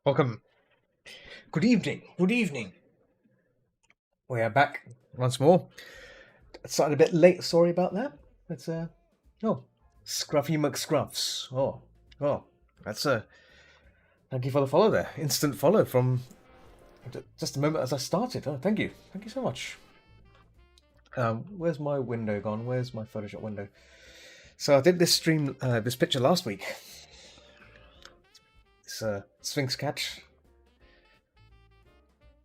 Welcome. Good evening. Good evening. We are back once more. Started a bit late. Sorry about that. It's oh, Scruffy McScruffs. Oh, that's thank you for the follow there. Instant follow from just a moment as I started. Oh, thank you so much. Where's my window gone? Where's my Photoshop window? So I did this stream, this picture last week. It's a Sphinx cat,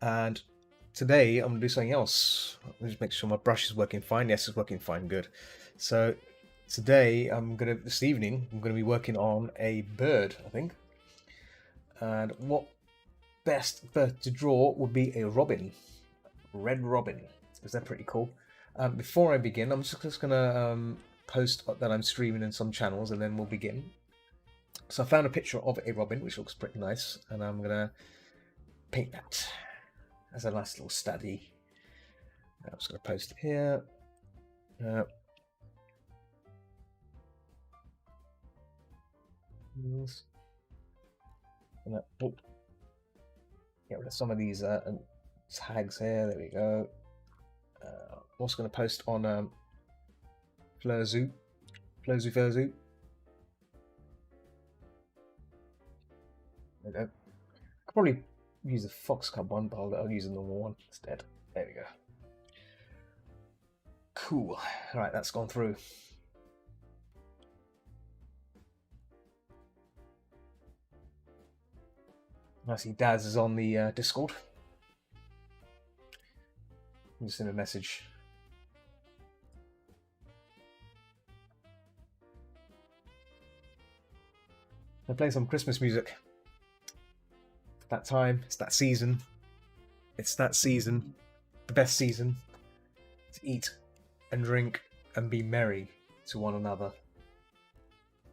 and today I'm gonna do something else. Let me just make sure my brush is working fine. Yes, it's working fine. Good. So today this evening, I'm gonna be working on a bird, I think. And what best bird to draw would be a robin, red robin, because they're pretty cool. Before I begin, I'm just gonna post that I'm streaming in some channels, and then we'll begin. So I found a picture of a robin, which looks pretty nice, and I'm gonna paint that as a nice little study. I'm just gonna post it here. Oh, get rid of some of these tags here. There we go. I'm also going to post on Flurzu. There we go. Could probably use the Fox Cub one, but I'll use the normal one instead. There we go. Cool. All right, that's gone through. I see Daz is on the Discord. I'm just in a message. I'm playing some Christmas music. It's that time. It's that season. It's that season. The best season to eat and drink and be merry to one another.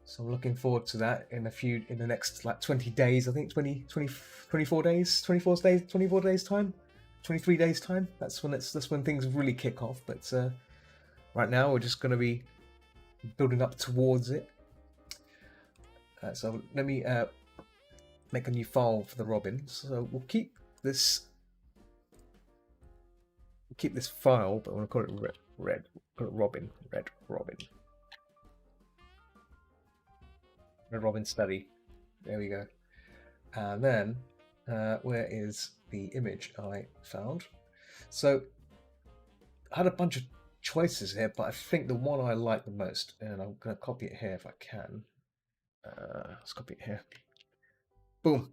So I'm looking forward to that in the next like 20 days, I think 24 days, 24 days time, 23 days time. That's when things really kick off. But right now we're just going to be building up towards it. So let me make a new file for the robin. So we'll keep this file, but I want to call it red robin. Red Robin study. There we go. And then, where is the image I found? So, I had a bunch of choices here, but I think the one I like the most, and I'm going to copy it here if I can. Let's copy it here. Boom.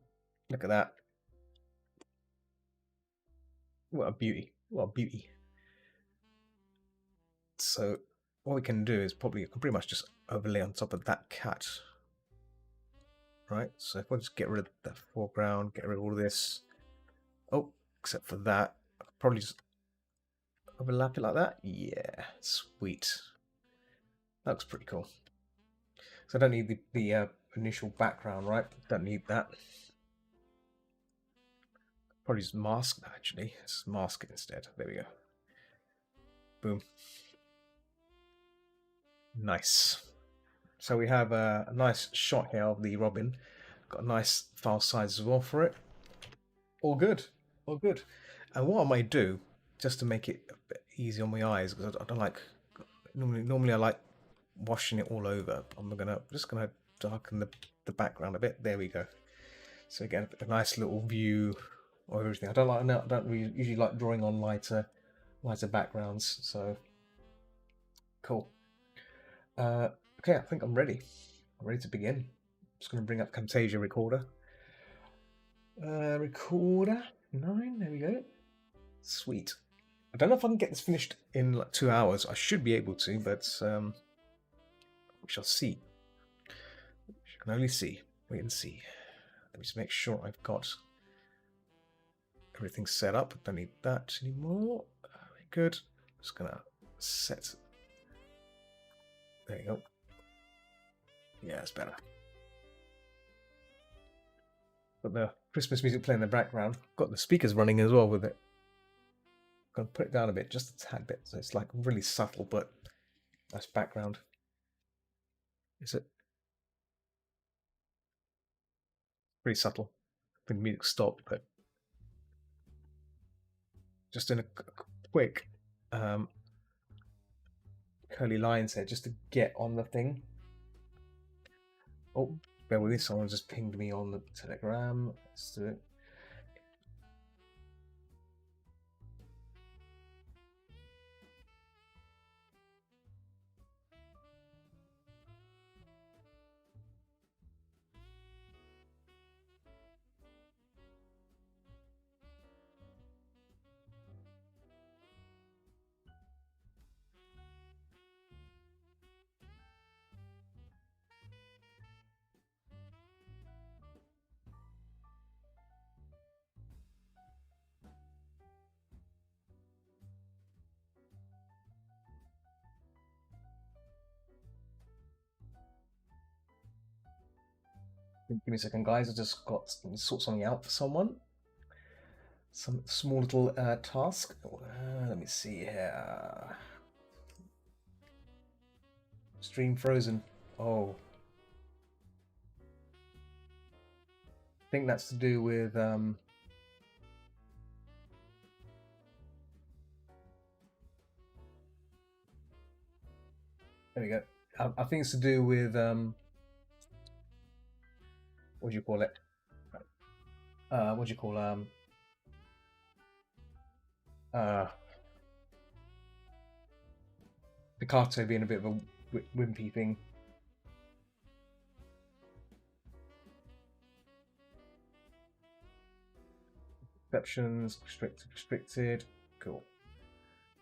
Look at that. What a beauty. What a beauty. So, what we can do is probably pretty much just overlay on top of that cat. Right, so if I just get rid of the foreground, get rid of all of this. Oh, except for that. I'll probably just overlap it like that. Yeah, sweet. That looks pretty cool. So I don't need the initial background, right? Don't need that. Probably just mask that actually. Let's mask it instead. There we go. Boom. Nice. So we have a nice shot here of the robin. Got a nice file size as well for it. All good. All good. And what I might do, just to make it a bit easy on my eyes, because I don't like normally I like washing it all over. I'm just gonna darken the background a bit. There we go. So again, a nice little view of everything. I don't really usually like drawing on lighter backgrounds. So cool. Okay, I think I'm ready. I'm ready to begin. I'm just gonna bring up Camtasia Recorder. Recorder 9. There we go. Sweet. I don't know if I can get this finished in like 2 hours. I should be able to, but we shall see. We can only see. Wait and see. Let me just make sure I've got everything set up. Don't need that anymore. Very good. Just gonna set. There you go. Yeah, it's better. Got the Christmas music playing in the background. Got the speakers running as well with it. Gonna put it down a bit, just a tad bit, so it's like really subtle, but nice background. Is it? Pretty subtle. The music stopped, but just in a quick curly lines here, just to get on the thing. Oh, bear with me. Someone just pinged me on the Telegram. Let's do it. Give me a second, guys. I just got to sort something out for someone. Some small little task. Let me see here. Stream frozen. Oh. I think that's to do with there we go. I think it's to do with what do you call it? What do you call Picato being a bit of a wimpy thing. Exceptions, restricted. Cool.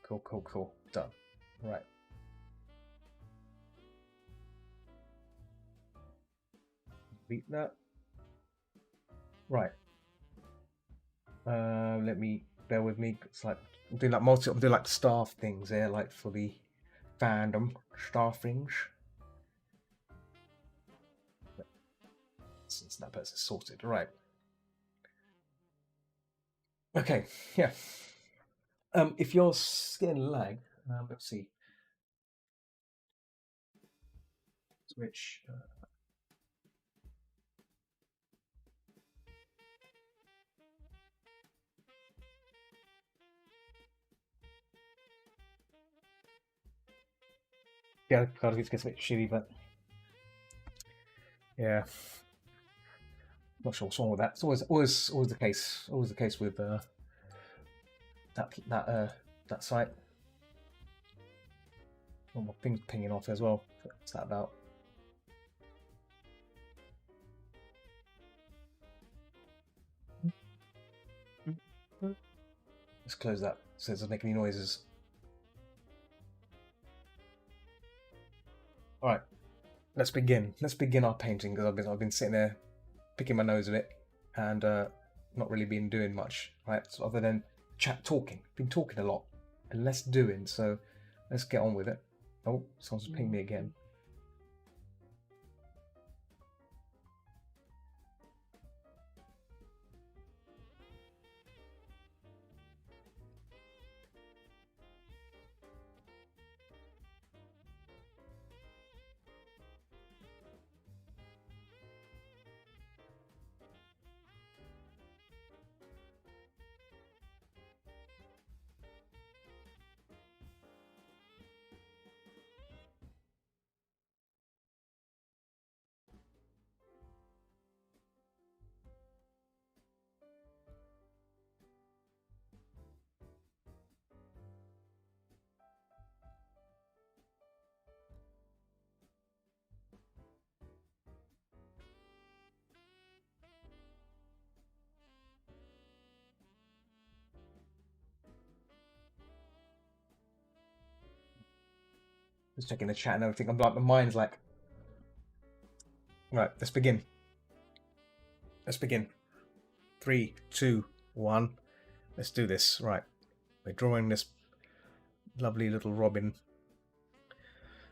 Cool. Done. Right. Beat that. Right. Let me bear with me. It's like I'm doing like staff things there, like for the fandom staff things. Since that person's sorted, right? Okay, yeah. If you're getting lag, let's see. Switch. Yeah, Cardiff gets a bit shitty, but yeah, not sure what's wrong with that. It's always the case. Always the case with that site. Oh, my thing's pinging off as well. What's that about? Let's close that so it doesn't make any noises. All right, let's begin. Let's begin our painting because I've been sitting there picking my nose a bit and not really been doing much, right? So other than talking, been talking a lot and less doing. So let's get on with it. Oh, someone's pinged me again. Just checking the chat and everything. I'm like, my mind's like, right, let's begin. Let's begin. 3, 2, 1. Let's do this. Right. We're drawing this lovely little robin.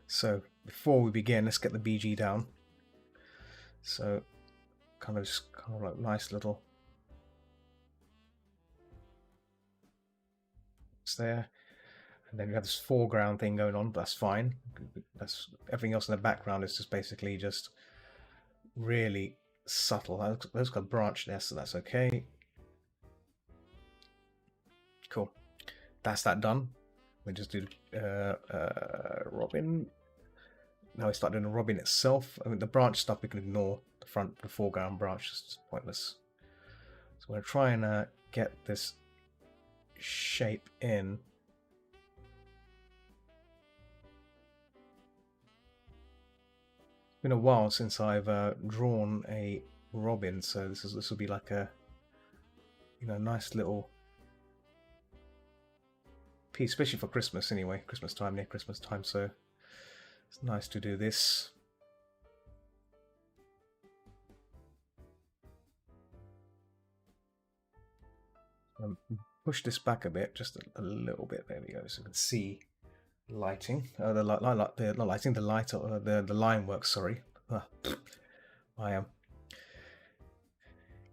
So before we begin, let's get the BG down. So kind of like nice little it's there. And then we have this foreground thing going on, but that's fine. That's everything else in the background is just basically just really subtle. That's got a branch there, so that's okay. Cool. That's that done. We just do Robin. Now we start doing the Robin itself. I mean, the branch stuff we can ignore. The foreground branch is pointless. So we're going to try and get this shape in. It's been a while since I've drawn a Robin, so this will be like a nice little piece, especially for Christmas anyway. Near Christmas time, so it's nice to do this. Push this back a bit, just a little bit. There we go, so you can see lighting. The lighting, the light, the line works. Sorry, I am.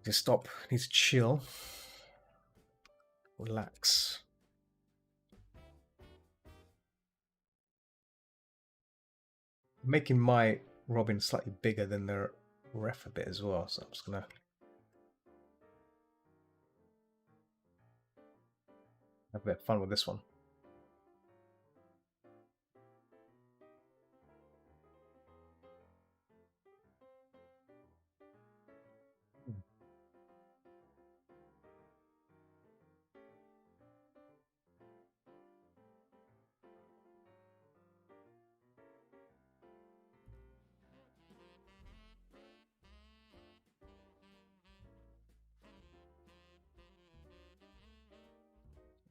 Just stop. Need to chill, relax. I'm making my Robin slightly bigger than the ref a bit as well, so I'm just gonna have a bit of fun with this one.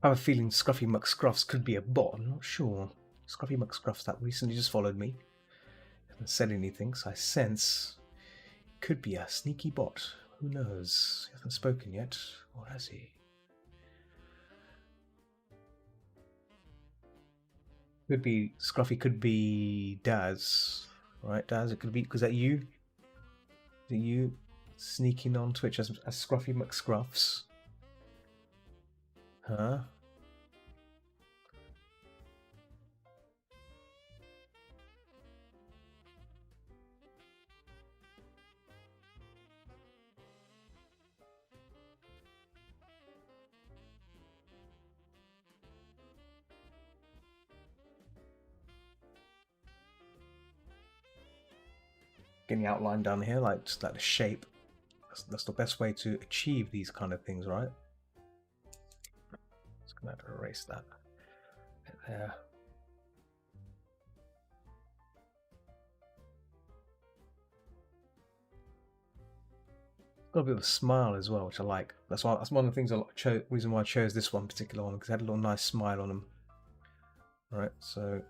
I have a feeling Scruffy McScruffs could be a bot. I'm not sure. Scruffy McScruffs that recently just followed me. Hasn't said anything, so I sense it could be a sneaky bot. Who knows? He hasn't spoken yet. Or has he? Could be Scruffy, could be Daz. Right, Daz, it could be. Was that you? Is it you sneaking on Twitch as Scruffy McScruffs? Huh? Getting the outline done here, like just like the shape. That's the best way to achieve these kind of things, right? Just gonna have to erase that. There. Got a bit of a smile as well, which I like. That's one of the things reason why I chose this one particular one, because it had a little nice smile on them. Right, so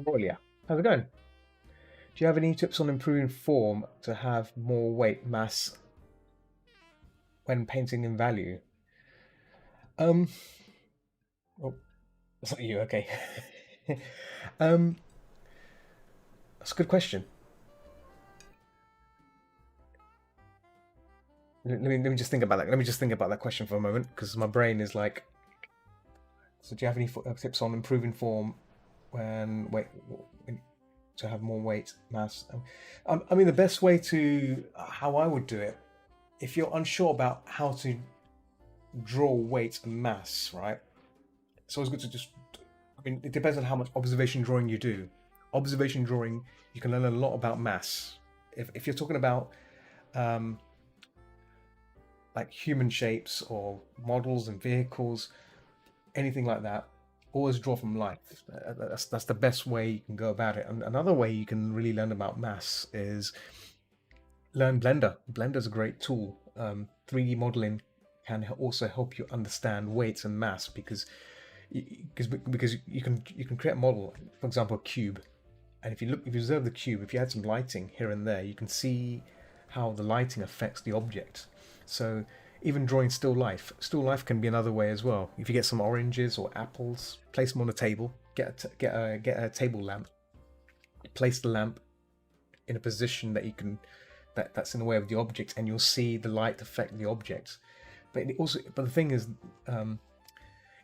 Aurelia, how's it going? Do you have any tips on improving form to have more weight mass when painting in value? Oh, that's not you. Okay. That's a good question. Let me just think about that. Let me just think about that question for a moment, because my brain is like. So, do you have any tips on improving form when to have more weight mass? I mean, the best way to how I would do it, if you're unsure about how to draw weight and mass, right? It's always good to just. I mean, it depends on how much observation drawing you do. Observation drawing, you can learn a lot about mass. If you're talking about like human shapes or models and vehicles, anything like that, always draw from life. That's the best way you can go about it. And another way you can really learn about mass is Learn Blender. Blender's a great tool. 3D modeling can also help you understand weights and mass because you can create a model, for example, a cube, and if you observe the cube, if you add some lighting here and there, you can see how the lighting affects the object. So even drawing still life can be another way as well. If you get some oranges or apples, place them on a table, get a table lamp, place the lamp in a position that you can that's in the way of the object, and you'll see the light affect the object. But the thing is,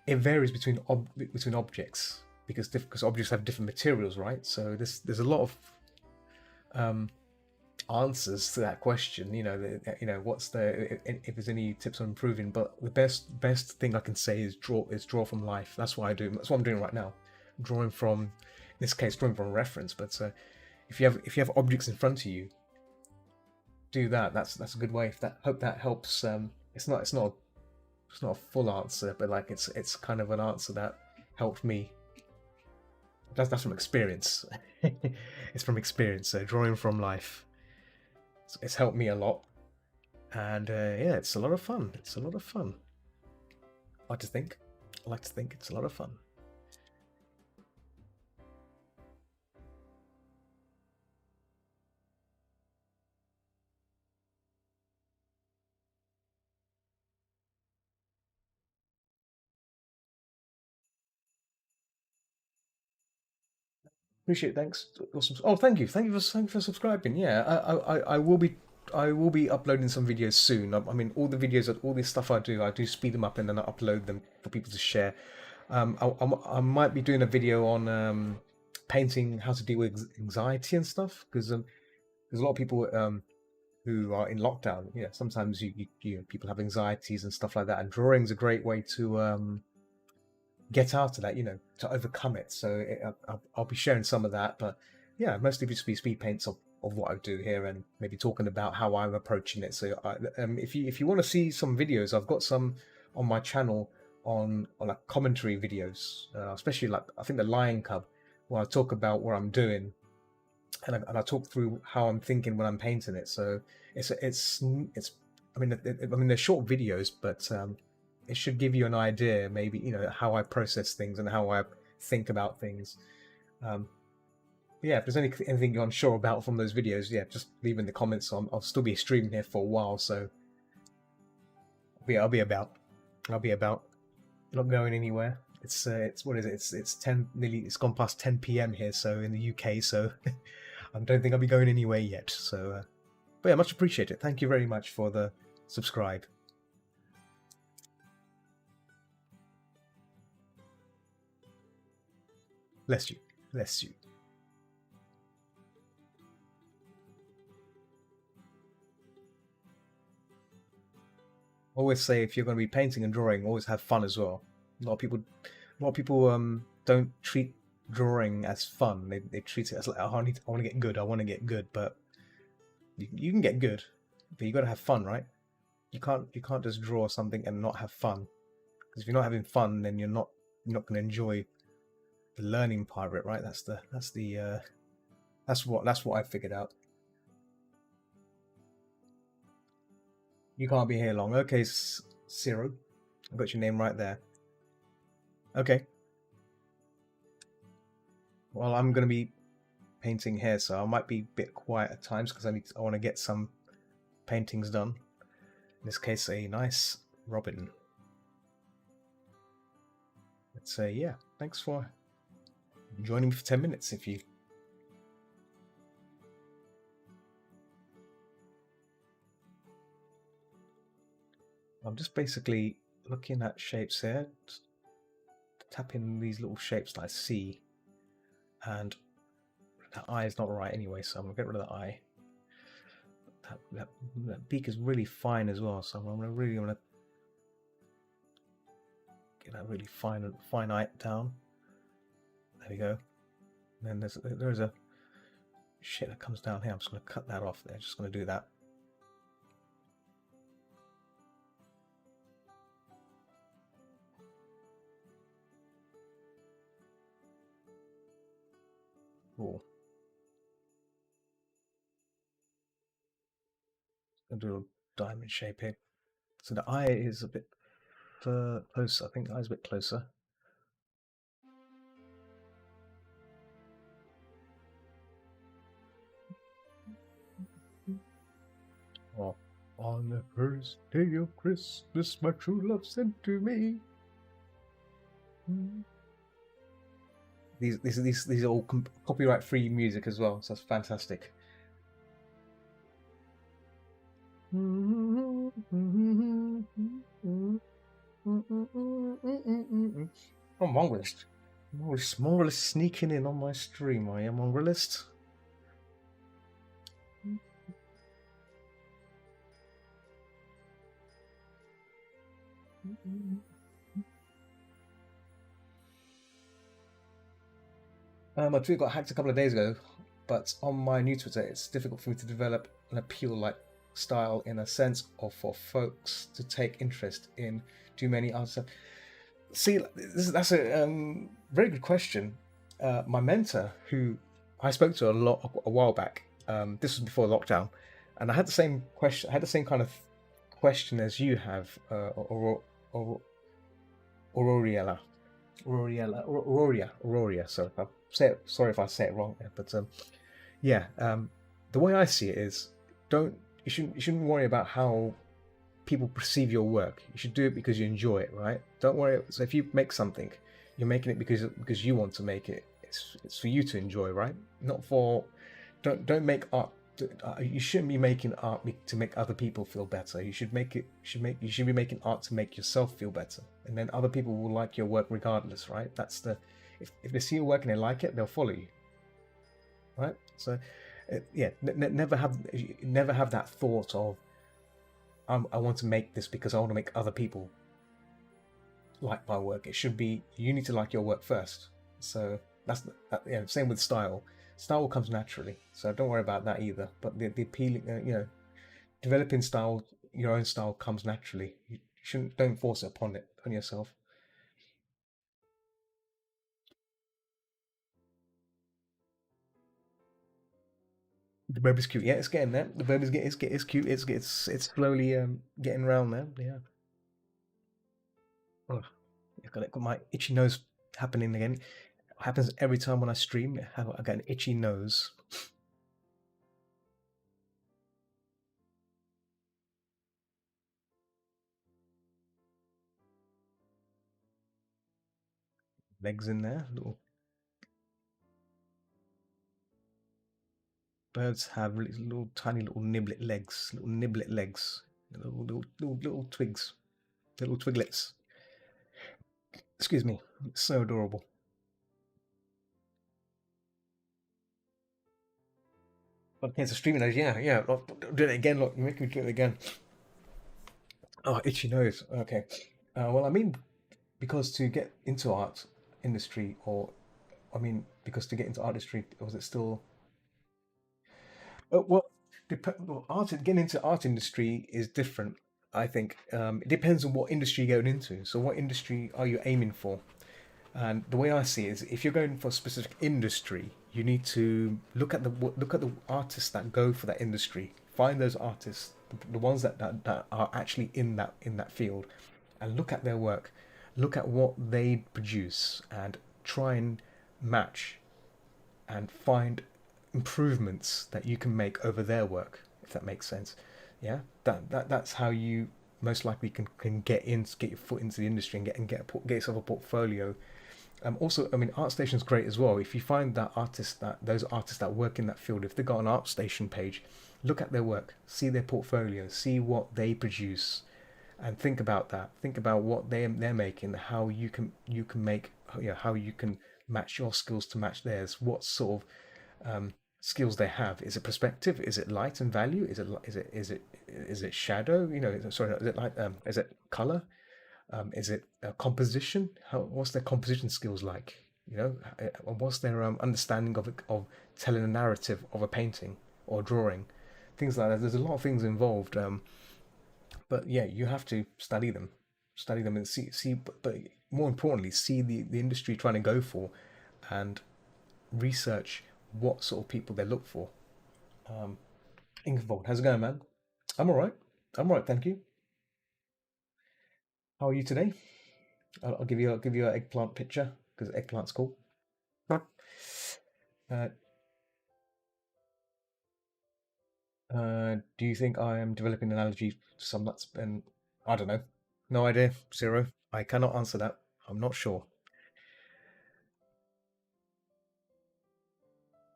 it varies between objects because objects have different materials, right? So there's a lot of answers to that question. What's the if there's any tips on improving? But the best thing I can say is draw from life. That's what I do. That's what I'm doing right now. Drawing from, in this case, drawing from reference. But if you have objects in front of you, do that. That's a good way. Hope that helps. It's not a full answer, but like it's kind of an answer that helped me. That's from experience. It's from experience. So drawing from life, it's helped me a lot, and yeah, it's a lot of fun. It's a lot of fun. I like to think it's a lot of fun. Appreciate it. Thanks. Awesome. Oh, thank you for subscribing. Yeah, I will be uploading some videos soon. I mean, all the videos, all this stuff I do speed them up and then I upload them for people to share. I might be doing a video on painting, how to deal with anxiety and stuff, because there's a lot of people who are in lockdown. Yeah, sometimes people have anxieties and stuff like that, and drawing's a great way to get out of that, to overcome it. So I'll be sharing some of that, but yeah, mostly just be speed paints of what I do here, and maybe talking about how I'm approaching it. So if you want to see some videos, I've got some on my channel on like commentary videos, especially like I think the Lion Cub, where I talk about what I'm doing, and I talk through how I'm thinking when I'm painting it. So it's I mean they're short videos, but it should give you an idea, maybe how I process things and how I think about things. Um, yeah, if there's anything you're unsure about from those videos, yeah, just leave in the comments. I'll still be streaming here for a while, so I'll be about. I'll be about. Not going anywhere. It's what is it? It's 10 nearly. It's gone past 10 p.m. here, so in the UK. So I don't think I'll be going anywhere yet. So, but yeah, much appreciated. Thank you very much for the subscribe. Bless you. Bless you. Always say if you're going to be painting and drawing, always have fun as well. A lot of people don't treat drawing as fun. They treat it as like, oh, I want to get good. I want to get good, but you can get good, but you got to have fun, right? You can't just draw something and not have fun. Because if you're not having fun, then you're not going to enjoy the learning part of it, right? That's what I figured out. You can't be here long. Okay, Ciro, I got your name right there. Okay. Well, I'm gonna be painting here, so I might be a bit quiet at times because I want to get some paintings done. In this case, a nice robin. Let's say, yeah. Thanks for joining me for 10 minutes. If you I'm just basically looking at shapes here, tapping these little shapes that I see, and that eye is not right anyway, so I'm gonna get rid of the eye. That beak is really fine as well, so I'm gonna get that really fine eye down. There we go. And then there's a shit that comes down here. I'm just gonna cut that off there. Just gonna do that. Cool. I'll do a diamond shape here. So the eye is a bit closer. I think the eye's a bit closer. Oh, on the first day of Christmas, my true love sent to me. These are all copyright free music as well, so that's fantastic. I'm Mongrelist. Mongrelist sneaking in on my stream. I am Mongrelist. My tweet got hacked a couple of days ago, but on my new Twitter, it's difficult for me to develop an appeal-like style in a sense of for folks to take interest in too many artists. See, that's a very good question. My mentor, who I spoke to a while back, this was before lockdown, and I had the same question. I had the same kind of question as you have, Auroriella. Auroria. Sorry if I say it wrong, but yeah. The way I see it is, you shouldn't worry about how people perceive your work. You should do it because you enjoy it, right? Don't worry. So if you make something, you're making it because you want to make it. It's for you to enjoy, right? Not for. Don't make art. You shouldn't be making art to make other people feel better. You should make it. You should be making art to make yourself feel better, and then other people will like your work regardless, right? That's the. If they see your work and they like it, they'll follow you, right? So, yeah, never have that thought of I want to make this because I want to make other people like my work. It should be you need to like your work first. So that's same with style. Style comes naturally, so don't worry about that either. But the appealing, developing style, your own style comes naturally. You don't force it upon yourself. The baby's cute. Yeah, it's getting there. The baby's it's cute. It's slowly getting around there. Yeah. Oh, I've got my itchy nose happening again. It happens every time when I stream. I get an itchy nose. Legs in there. Birds have little tiny little niblet legs. Little twigs. Little twiglets. Excuse me. It's so adorable. Okay, it's a streaming nose. Yeah. Look, do it again. Look, make me do it again. Oh, itchy nose. Okay. Well, I mean, because to get into art industry, because to get into art industry, was it still? Well, getting into art industry is different. I think it depends on what industry you're going into. So, what industry are you aiming for? And the way I see it is, if you're going for a specific industry, you need to look at the artists that go for that industry. Find those artists, the ones that are actually in that field, and look at their work. Look at what they produce, and try and match and find improvements that you can make over their work, if that makes sense. Yeah, that's how you most likely can get your foot into the industry and get yourself a portfolio. Also, I mean, ArtStation's great as well. If you find those artists that work in that field, if they've got an ArtStation page, look at their work, see their portfolio, see what they produce, and think about that. Think about what they're making, how how you can match your skills to match theirs. What sort of skills they have? Is it perspective? Is it light and value? Is it shadow? Sorry, is it like is it color? Is it composition? What's their composition skills like? What's their understanding of telling a narrative of a painting or drawing? Things like that. There's a lot of things involved. But yeah, you have to study them and but more importantly, see the industry trying to go for, and research what sort of people they look for. Ingevold, how's it going, man? I'm all right. I'm all right, thank you. How are you today? I'll give you an eggplant picture because eggplant's cool. Huh. Uh, do you think I am developing an allergy to some nuts? And I don't know. No idea. Zero. I cannot answer that. I'm not sure.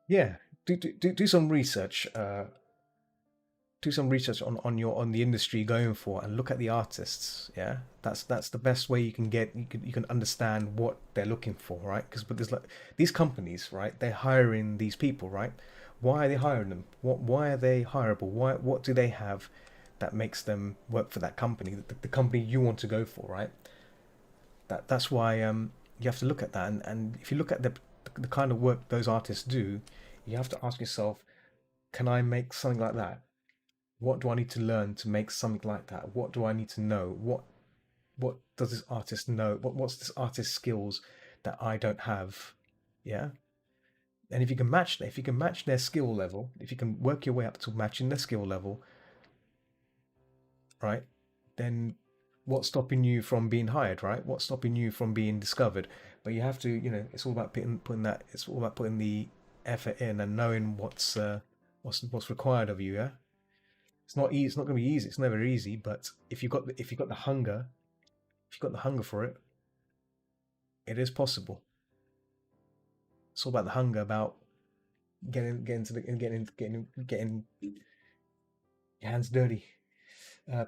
Yeah. Do some research. Do some research on the industry you're going for and look at the artists. Yeah, that's the best way you can get you can understand what they're looking for, right? Because but there's like these companies, right? They're hiring these people, right? Why are they hiring them? Why are they hireable? What do they have that makes them work for that company, the company you want to go for, right? That's why you have to look at that, and if you look at the kind of work those artists do, you have to ask yourself, can I make something like that? What do I need to learn to make something like that? What do I need to know? What does this artist know? What's this artist's skills that I don't have? Yeah. And if you can match that, if you can match their skill level, if you can work your way up to matching their skill level, right? Then what's stopping you from being hired, right? What's stopping you from being discovered? But you have to, it's all about putting that. It's all about putting the effort in and knowing what's required of you. Yeah. It's not easy. It's not going to be easy. It's never easy. But if you've got the hunger, if you've got the hunger for it, it is possible. It's all about the hunger, about getting to the getting your hands dirty.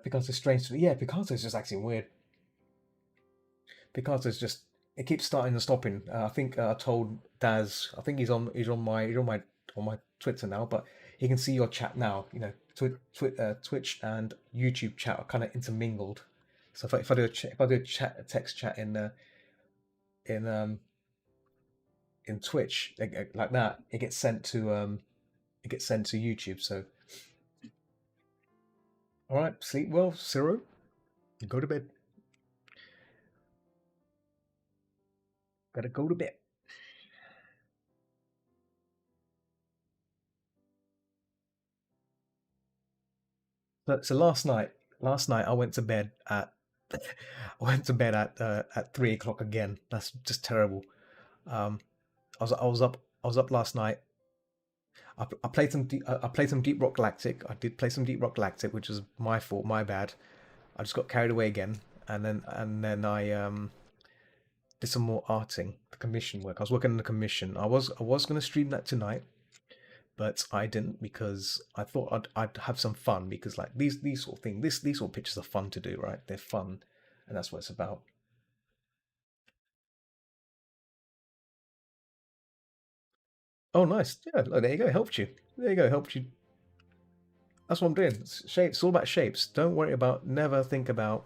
Picasso's strange. Yeah, Picasso's just acting weird. Picasso's just it keeps starting and stopping. I think I told Daz. I think he's on my Twitter now, but he can see your chat now. Twitch and YouTube chat are kind of intermingled. So if I do a text chat in Twitch like that, it gets sent to YouTube. So all right, sleep well, Ciro. Go to bed. Gotta go to bed. So last night I went to bed at I went to bed at 3 o'clock again. That's just terrible. Um, I was up last night. I played I played some Deep Rock Galactic. I did play some Deep Rock Galactic, which was my fault, my bad. I just got carried away again, and then I did some more arting, the commission work. I was working on the commission. I was going to stream that tonight, but I didn't because I thought I'd have some fun because like these sort of things, these sort of pictures are fun to do, right? They're fun, and that's what it's about. Oh, nice. Yeah, look, there you go. Helped you. There you go. Helped you. That's what I'm doing. Shapes. It's all about shapes. Don't worry about. Never think about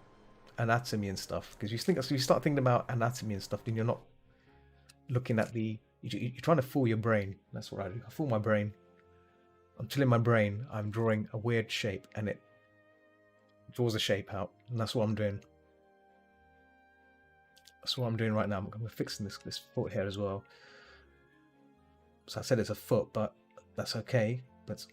anatomy and stuff because you start thinking about anatomy and stuff, then you're not looking at you're trying to fool your brain. That's what I do. I fool my brain. I'm telling my brain I'm drawing a weird shape, and it draws a shape out, and that's what I'm doing. That's what I'm doing right now. I'm fixing this foot here as well. So I said it's a foot, but that's okay. But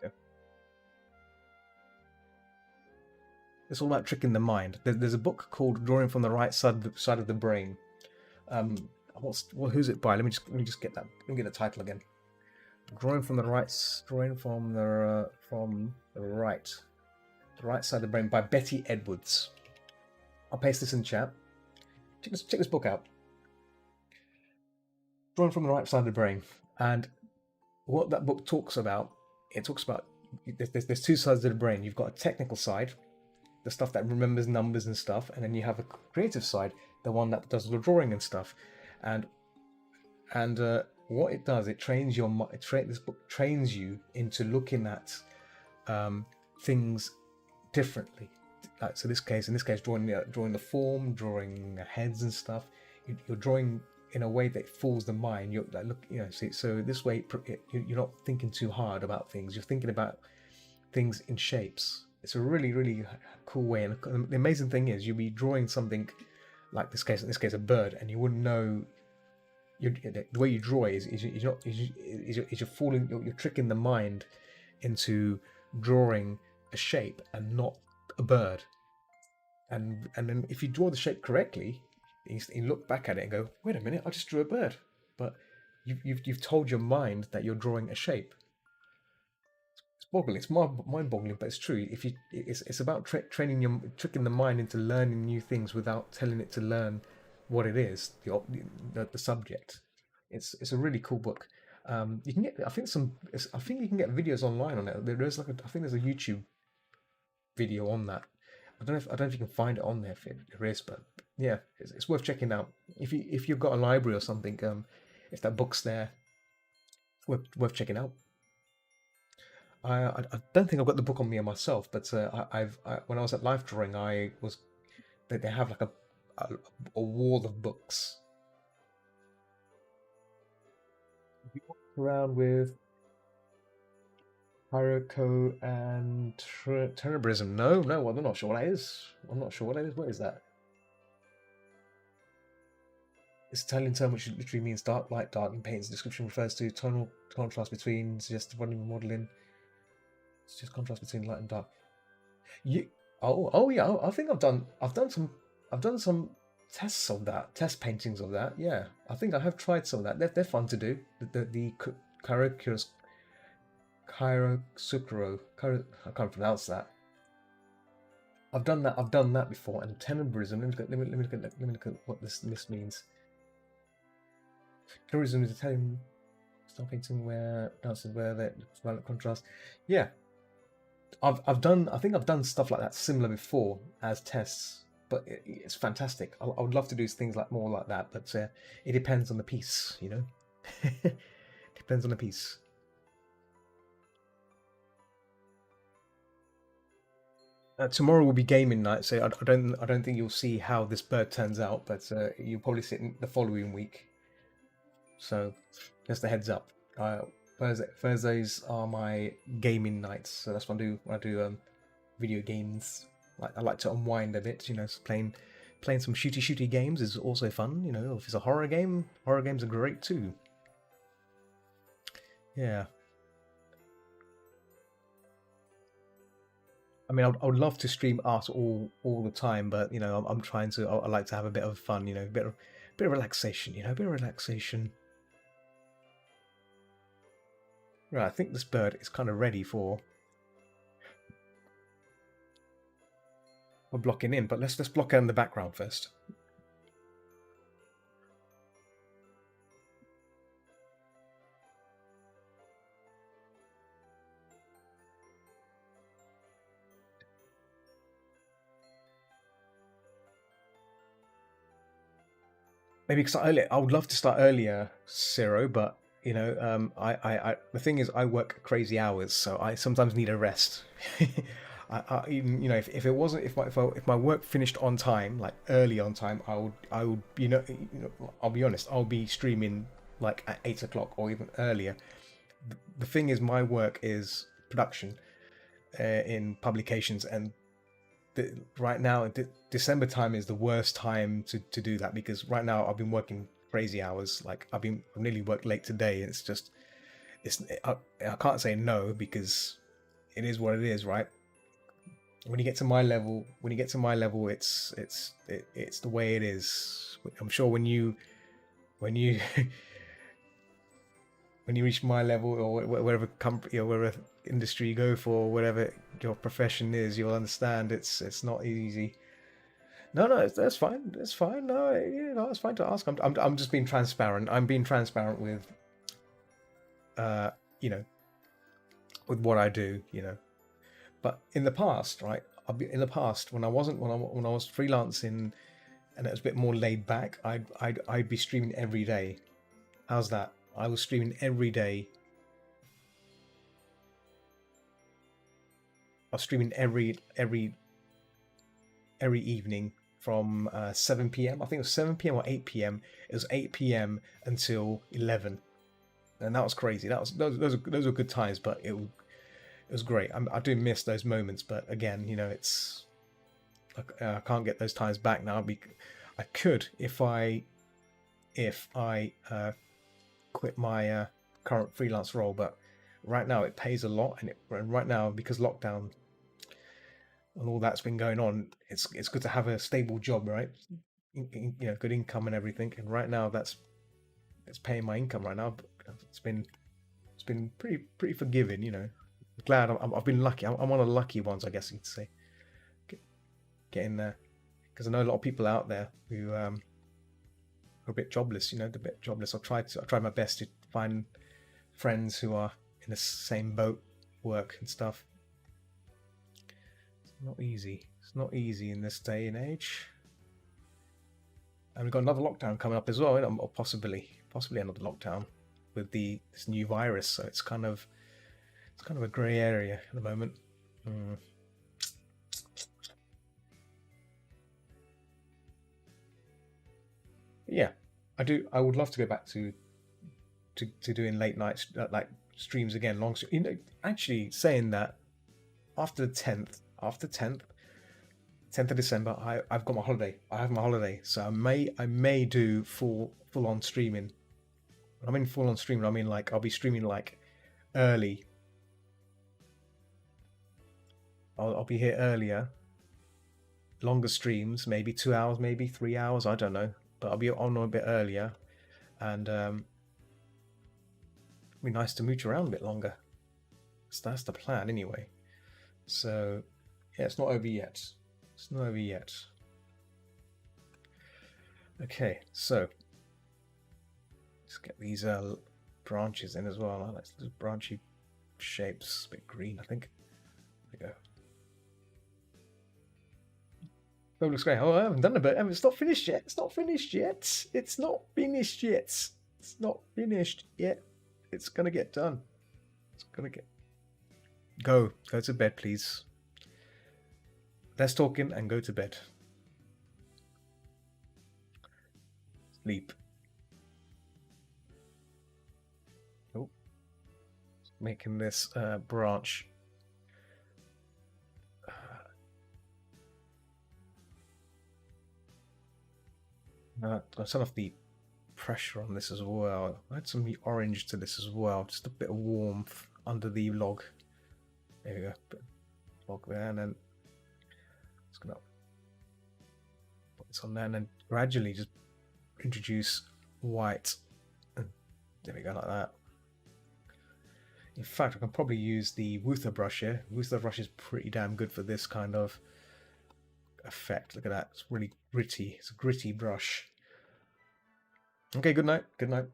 yeah. It's all about tricking the mind. There's a book called Drawing from the Right Side of the Brain. Who's it by? Let me just get that. Let me get the title again. Drawing from the right side of the brain by Betty Edwards. I'll paste this in chat. Check this book out. Drawing from the right side of the brain, and what that book talks about, it talks about there's two sides of the brain. You've got a technical side, the stuff that remembers numbers and stuff, and then you have a creative side, the one that does the drawing and stuff. And what it does, it trains your this book trains you into looking at things differently. Like so, in this case, drawing the form, drawing heads and stuff. You're drawing in a way that fools the mind. You're like, look, so this way you're not thinking too hard about things. You're thinking about things in shapes. It's a really, really cool way. And the amazing thing is, you'll be drawing something like in this case, a bird, and you wouldn't know the way you draw is you're not is you're fooling you're tricking the mind into drawing a shape and not a bird. And then if you draw the shape correctly, you look back at it and go, wait a minute, I just drew a bird, but you've told your mind that you're drawing a shape. It's boggling. It's mind-boggling, but it's true. If you, it's about tricking the mind into learning new things without telling it to learn what it is, the subject. It's a really cool book. You can get, I think you can get videos online on it. There's like I think there's a YouTube video on that. I don't know if you can find it on there if there is, but yeah, it's worth checking out. If you've got a library or something, if that book's there, worth checking out. I don't think I've got the book on me myself, but when I was at Life Drawing, they have like a wall of books. Have you walked around with Hiroko and Tenebrism? No, I'm not sure what that is. I'm not sure what that is. What is that? It's Italian term which literally means dark light, dark in paint's description refers to tonal contrast between suggestive running and modeling. It's just contrast between light and dark. You oh yeah, I think I've done some tests of that, test paintings of that. Yeah, I think I have tried some of that. They're fun to do. The Chiaroscuro. I can't pronounce that. I've done that. I've done that before. And Tenebrism. Let me look at what this means. Tenebrism is Italian style painting where dancers wear that violent contrast. Yeah, I've done. I think I've done stuff like that similar before as tests, but it's fantastic. I would love to do things like more like that, but it depends on the piece, you know. Depends on the piece. Tomorrow will be gaming night, so I don't think you'll see how this bird turns out, but you'll probably see it the following week. So, just a heads up. Thursdays are my gaming nights, so that's what I do. When I do video games. Like I like to unwind a bit, you know. So playing some shooty games is also fun. You know, if it's a horror game, horror games are great too. Yeah. I mean, I would love to stream art all the time, but you know, I'm trying to. I like to have a bit of fun, you know, bit of relaxation, you know, a bit of relaxation. Right, I think this bird is kind of ready for blocking in, but let's block out in the background first. Maybe start earlier. I would love to start earlier, Ciro, but you know, the thing is, I work crazy hours, so I sometimes need a rest. Even you know, if it wasn't, if my work finished on time, like early on time, I would, I'll be honest, I'll be streaming like at 8 o'clock or even earlier. The thing is, my work is production in publications, and right now December time is the worst time to do that because right now I've been working crazy hours. Like I've nearly worked late today. It's just I can't say no because it is what it is, right? When you get to my level, it's the way it is. I'm sure when you when you reach my level or whatever company or whatever industry you go for, whatever your profession is, you'll understand it's not easy. No, that's fine. That's fine. No, you know, it's fine to ask. I'm just being transparent. I'm being transparent with, you know, with what I do. You know, but in the past, right? In the past when I wasn't when I was freelancing and it was a bit more laid back, I'd be streaming every day. How's that? I was streaming every day. I was streaming every evening from 7 p.m. I think it was 7 p.m. or 8 p.m. It was 8 p.m. until 11, and that was crazy. Those were good times, but it was great. I do miss those moments, but again, you know, I can't get those times back now. I could if if I quit my current freelance role, but right now it pays a lot, and right now, because lockdown and all that's been going on, it's good to have a stable job, right? Good income and everything. And right now, it's paying my income right now. But it's been pretty forgiving, Glad I've been lucky. I'm one of the lucky ones, I guess you could say, getting there, because I know a lot of people out there who are a bit jobless. They're a bit jobless. I tried my best to find friends who are in the same boat, work and stuff. It's not easy. It's not easy in this day and age. And we've got another lockdown coming up as well, or possibly another lockdown with this new virus. So it's kind of a grey area at the moment. Yeah, I would love to go back to doing late night like streams again. Actually saying that after 10th of December, I've got my holiday. I have my holiday, so I may do full on streaming. I mean full on streaming. I mean like I'll be streaming like early. I'll be here earlier. Longer streams, maybe 2 hours, maybe 3 hours. I don't know, but I'll be on a bit earlier, and it'll be nice to mooch around a bit longer. So that's the plan anyway. So yeah, it's not over yet. It's not over yet. Okay, so let's get these branches in as well. I like those branchy shapes, a bit green, I think. There we go. Oh, looks great. Oh, I haven't done it, but it's not finished yet. It's not finished yet. It's not finished yet. It's not finished yet. It's gonna get done. It's gonna get. Go to bed, please. Less talking and go to bed. Sleep. Oh, making this branch. I'll turn off the pressure on this as well. Add some orange to this as well, just a bit of warmth under the log. There we go. Log there, and then it's gonna put this on there, and then gradually just introduce white. There we go, like that. In fact, I can probably use the Wuther brush here. Wuther brush is pretty damn good for this kind of effect. Look at that. It's really gritty. It's a gritty brush. Okay, good night. Good night.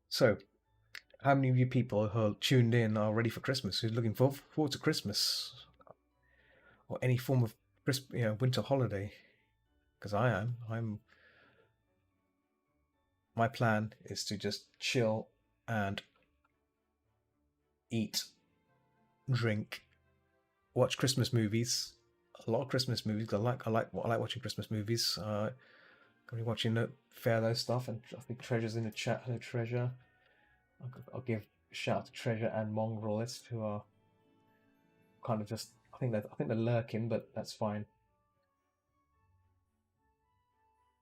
So, how many of you people who are tuned in are ready for Christmas? Who's looking forward to Christmas or any form of winter holiday? Because I am. My plan is to just chill and eat, drink, watch Christmas movies. A lot of Christmas movies. I like watching Christmas movies. Gonna be watching the Fairlow stuff, and I think Treasure's in the chat. Hello, Treasure. I'll give a shout out to Treasure and Mongrelist, who are kind of just. I think they're lurking, but that's fine.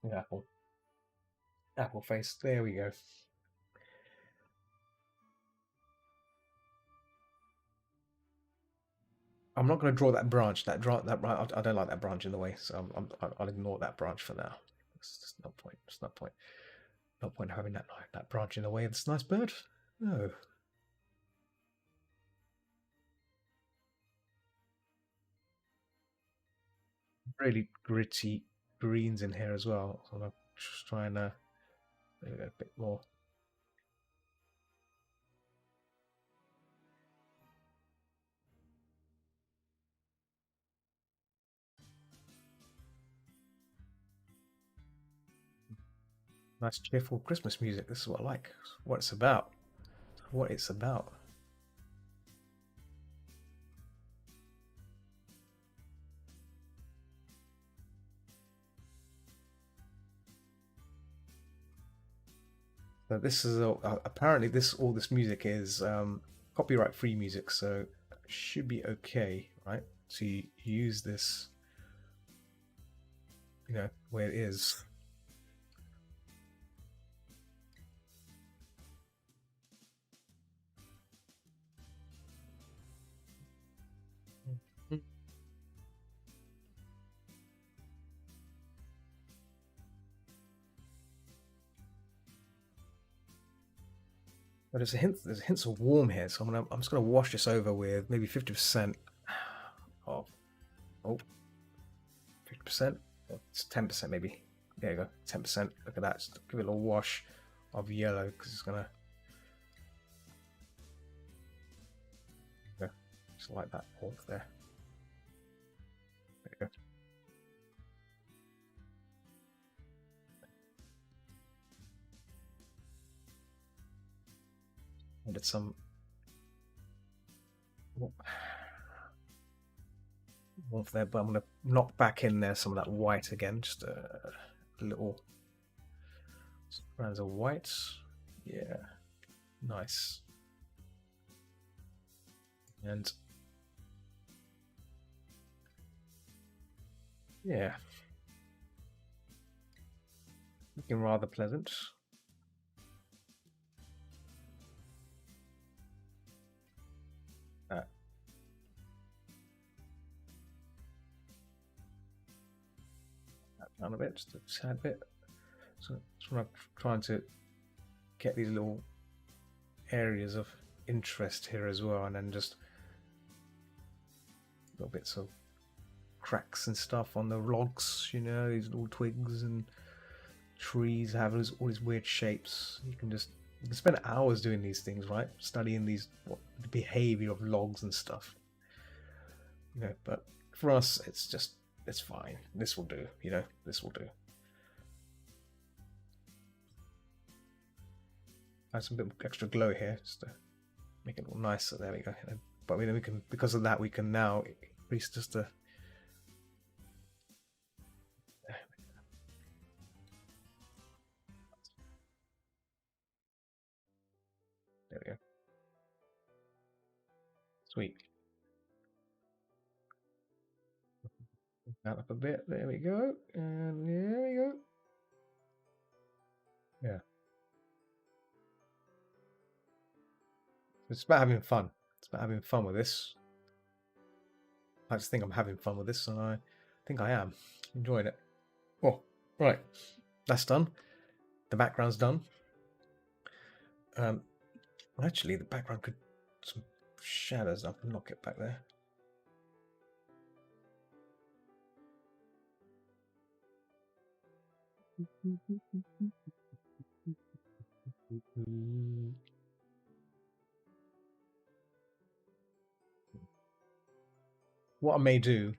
Yeah, Apple face. There we go. I'm not going to draw that branch. I don't like that branch in the way, so I'll ignore that branch for now. There's no point. There's no point. No point having that branch in the way of this nice bird. No. Really gritty greens in here as well. So I'm just trying to maybe a bit more. Nice cheerful Christmas music. This is what I like. What it's about. What it's about. So this is apparently all this music is copyright free music, so it should be okay, right? To use this you know, where it is. But there's hints of warm here, so I'm just gonna wash this over with maybe 50% of 50%. It's 10% maybe. There you go, 10%. Look at that. Just give it a little wash of yellow because it's gonna just like that warmth there. There you go. I did some warmth there, but I'm going to knock back in there some of that white again, just a little strands of white. Yeah, nice. And yeah, looking rather pleasant. Down a bit, just a tad bit. So I'm trying to get these little areas of interest here as well, and then just little bits of cracks and stuff on the logs, you know, these little twigs and trees have all these weird shapes. You can spend hours doing these things, right? Studying the behavior of logs and stuff. You know, but for us, it's fine. This will do, you know, this will do. Add some bit of extra glow here just to make it look nicer. There we go. But then we can, because of that, we can now increase just the. There we go. Sweet. That up a bit. There we go. And there we go. Yeah. It's about having fun. It's about having fun with this. I just think I'm having fun with this, and I think I am enjoying it. Oh, right. That's done. The background's done. Actually, the background could some shadows. I can knock it back there. What I may do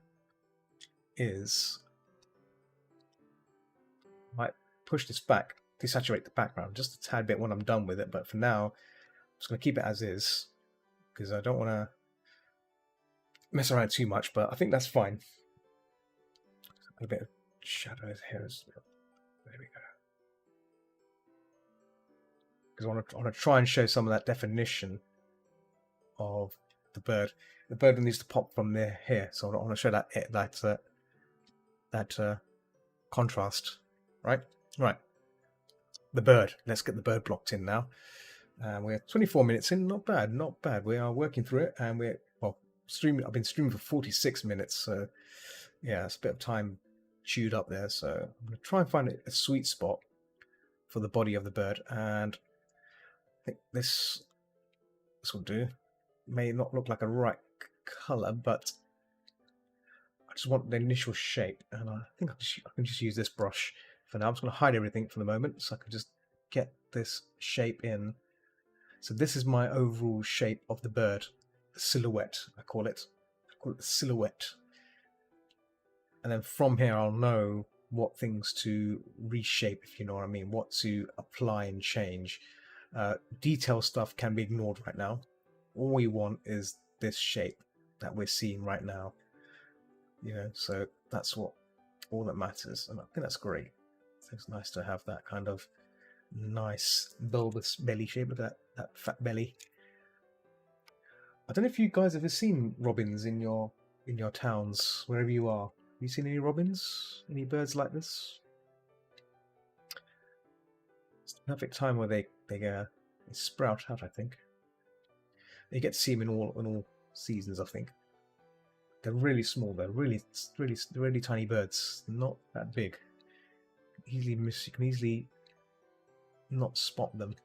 is I might push this back, desaturate the background just a tad bit when I'm done with it. But for now, I'm just going to keep it as is because I don't want to mess around too much. But I think that's fine. A bit of shadows here as well. There we go. Because I want to try and show some of that definition of the bird. The bird needs to pop from there here, so I want to show that contrast, right? Right. The bird. Let's get the bird blocked in now. We're 24 minutes in. Not bad. Not bad. We are working through it, and streaming. I've been streaming for 46 minutes, so yeah, it's a bit of time chewed up there. So I'm going to try and find a sweet spot for the body of the bird, and I think this will do. May not look like a right color, but I just want the initial shape, and I think I can just use this brush for now. I'm just going to hide everything for the moment, so I can just get this shape in. So this is my overall shape of the bird, the silhouette. I call it the silhouette, and then from here I'll know what things to reshape, if you know what I mean, what to apply and change. Detail stuff can be ignored right now. All we want is this shape that we're seeing right now, you know, so that's all that matters, and I think that's great. So it's nice to have that kind of nice bulbous belly shape. Look at that fat belly. I don't know if you guys have ever seen robins in your towns, wherever you are. you seen any robins? Any birds like this? It's the perfect time where they sprout out, I think. You get to see them in all seasons, I think. They're really small. They're really tiny birds. Not that big. You can easily not spot them.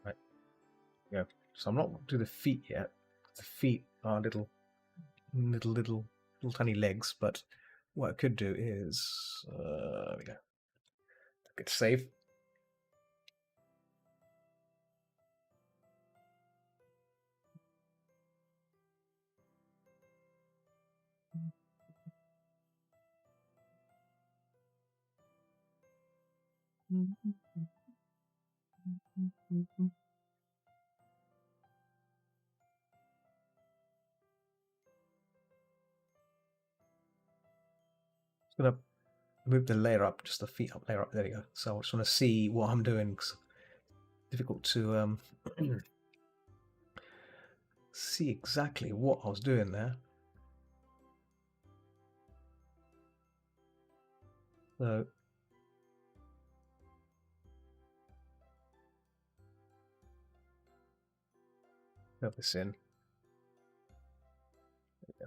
Right. Yeah. So I'm not do the feet yet. The feet are little tiny legs. But what I could do is there we go. Get save. Just gonna move the layer up, just the feet up, layer up. There we go. So I just want to see what I'm doing. It's difficult to see exactly what I was doing there. So fill this in. There we go.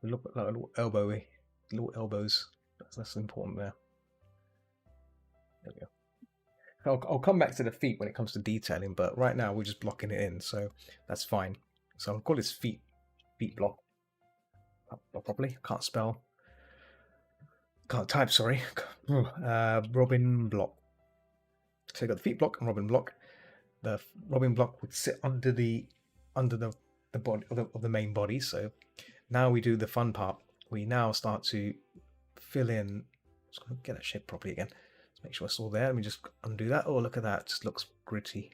Look like little little elbows. That's important there. There we go. I'll come back to the feet when it comes to detailing, but right now we're just blocking it in, so that's fine. So I'll call this feet block. Not properly. Can't spell. Can't type. Sorry. Robin block. So you got the feet block and Robin block. The Robin block would sit under the body of the main body. So now we do the fun part. We now start to fill in. Just gonna get that shape properly again. Let's make sure it's all there. Let me just undo that. Oh, look at that! It just looks gritty.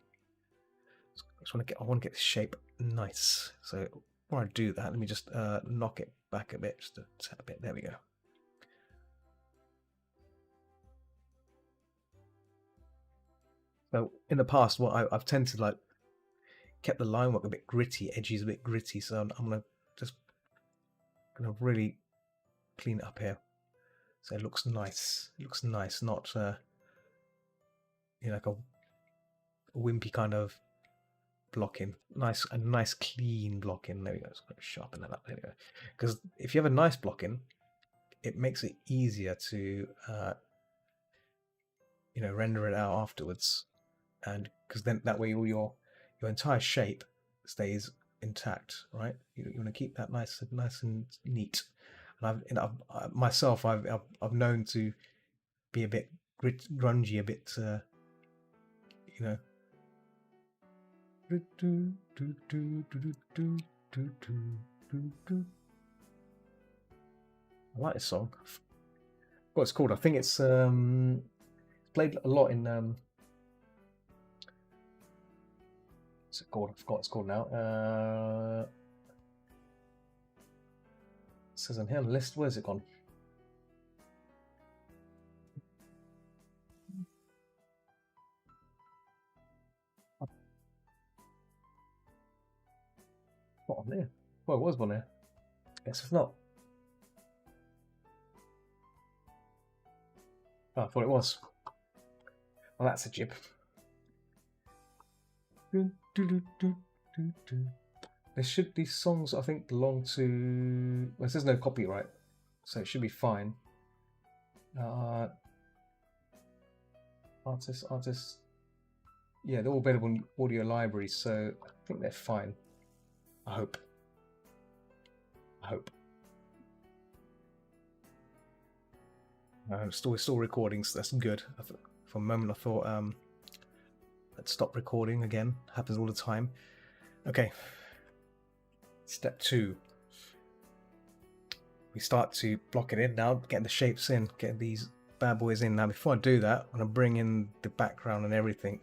I want to get this shape nice. So before I do that, let me just knock it back a bit, just a bit. There we go. So in the past, what I've tended to like kept the line work a bit gritty, edges a bit gritty. So I'm gonna really clean it up here, so it looks nice. It looks nice, not like a wimpy kind of blocking. A nice clean blocking. There we go. Just gonna sharpen that up. There we go. Because if you have a nice blocking, it makes it easier to render it out afterwards, and because then that way all your entire shape stays intact, right? You want to keep that nice and neat. And I've known to be a bit grungy, a bit you know. I like this song. What it's called? I think it's played a lot in what's it called? I forgot what it's called now. It says on here on the list. Where's it gone? Not on there. Well, it was one there. Guess it's not. Oh, I thought it was. Well, that's a jib. These songs, I think, belong to. Well, there's no copyright, so it should be fine. Artists. Yeah, they're all available in audio libraries, so I think they're fine. I hope. We're still recording, so that's good. For a moment, I thought, let's stop recording again. Happens all the time. Okay. Step 2. We start to block it in now, getting the shapes in, getting these bad boys in. Now, before I do that, I'm going to bring in the background and everything.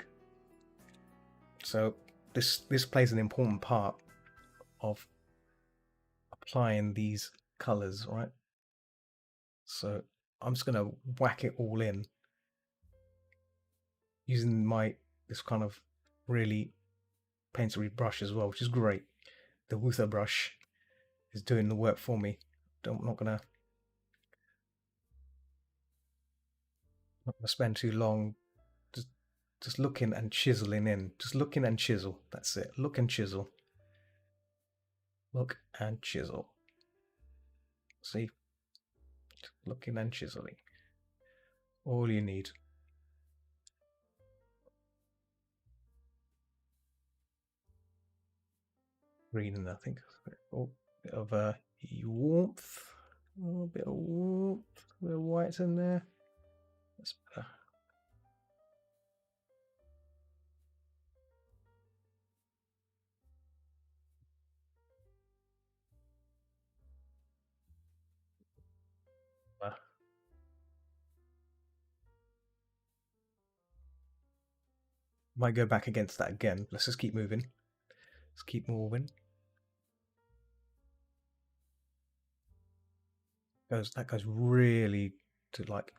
So this plays an important part of applying these colors, right? So I'm just going to whack it all in using this kind of really painterly brush as well, which is great. The Wuther brush is doing the work for me. I'm not gonna spend too long just looking and chiseling in. Just looking and chisel. That's it. Look and chisel. Look and chisel. See? Looking and chiseling. All you need. Green and I think a bit of warmth. A little bit of warmth. A bit of white in there. That's better. Might go back against that again. Let's just keep moving. Let's keep moving. That goes really to like.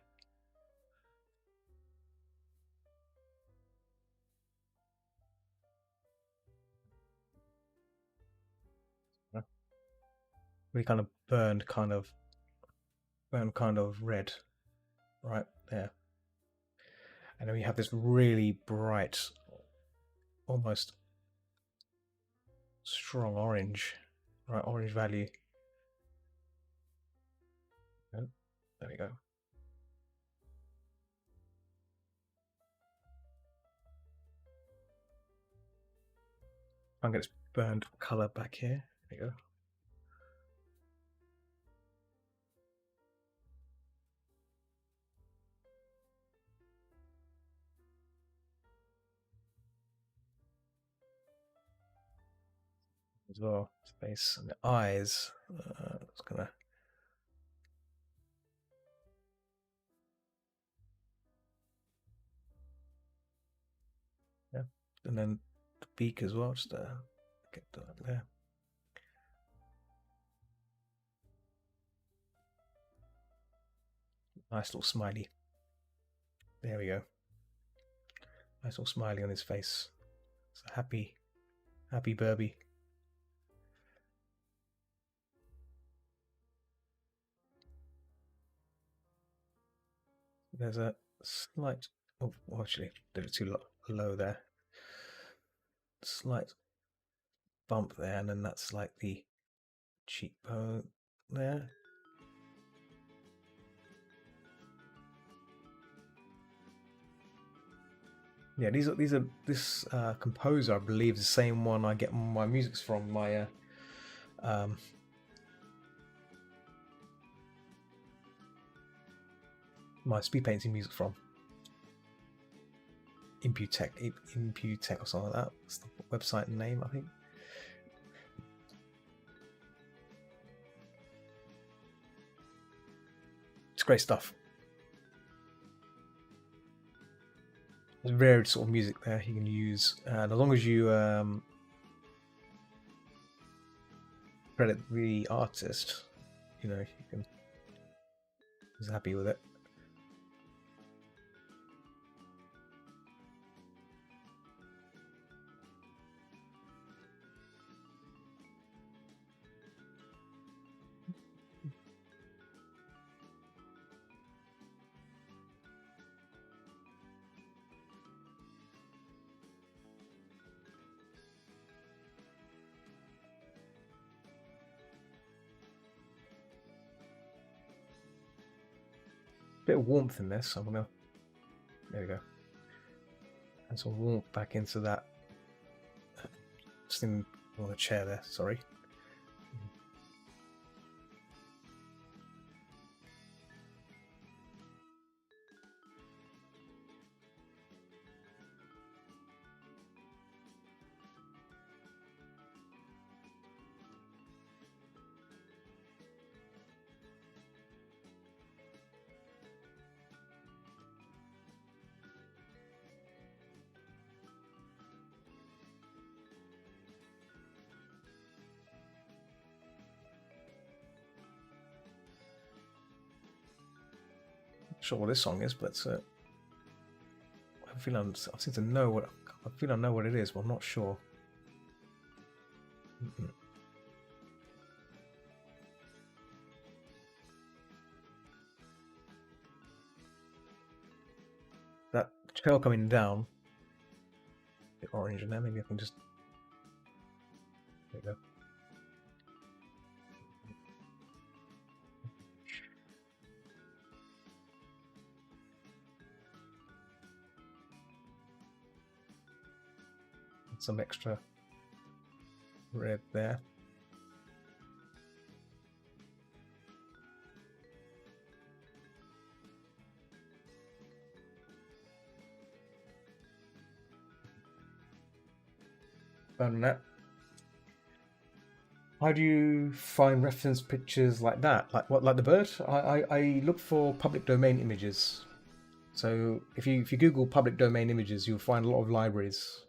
We kind of burned kind of red right there. And then we have this really bright, almost strong orange, right? Orange value. Oh, there we go. I'm going to get this burned color back here. There you go. As well, face and the eyes. It's gonna. Yeah, and then the beak as well. Just get that there. Nice little smiley. There we go. Nice little smiley on his face. It's a happy Burby. There's a slight. Oh, actually, did it too low there. Slight bump there, and then that's like the cheekbone there. Yeah, this composer I believe is the same one I get my music from. My speed painting music from Imputech or something like that. That's the website name, I think. It's great stuff. There's varied sort of music there you can use, and as long as you credit the artist, you know, you can. He's happy with it. Bit of warmth in this. I'm gonna. There we go. And some warmth back into that. Just on the chair there. Sorry. Sure what this song is, but I feel I seem to know what I feel I know what it is, but I'm not sure. That trail coming down, a bit orange in there. Maybe I can just there you go. Some extra red there. Done that. How do you find reference pictures like that? Like what? Like the bird? I look for public domain images. So if you Google public domain images, you'll find a lot of libraries,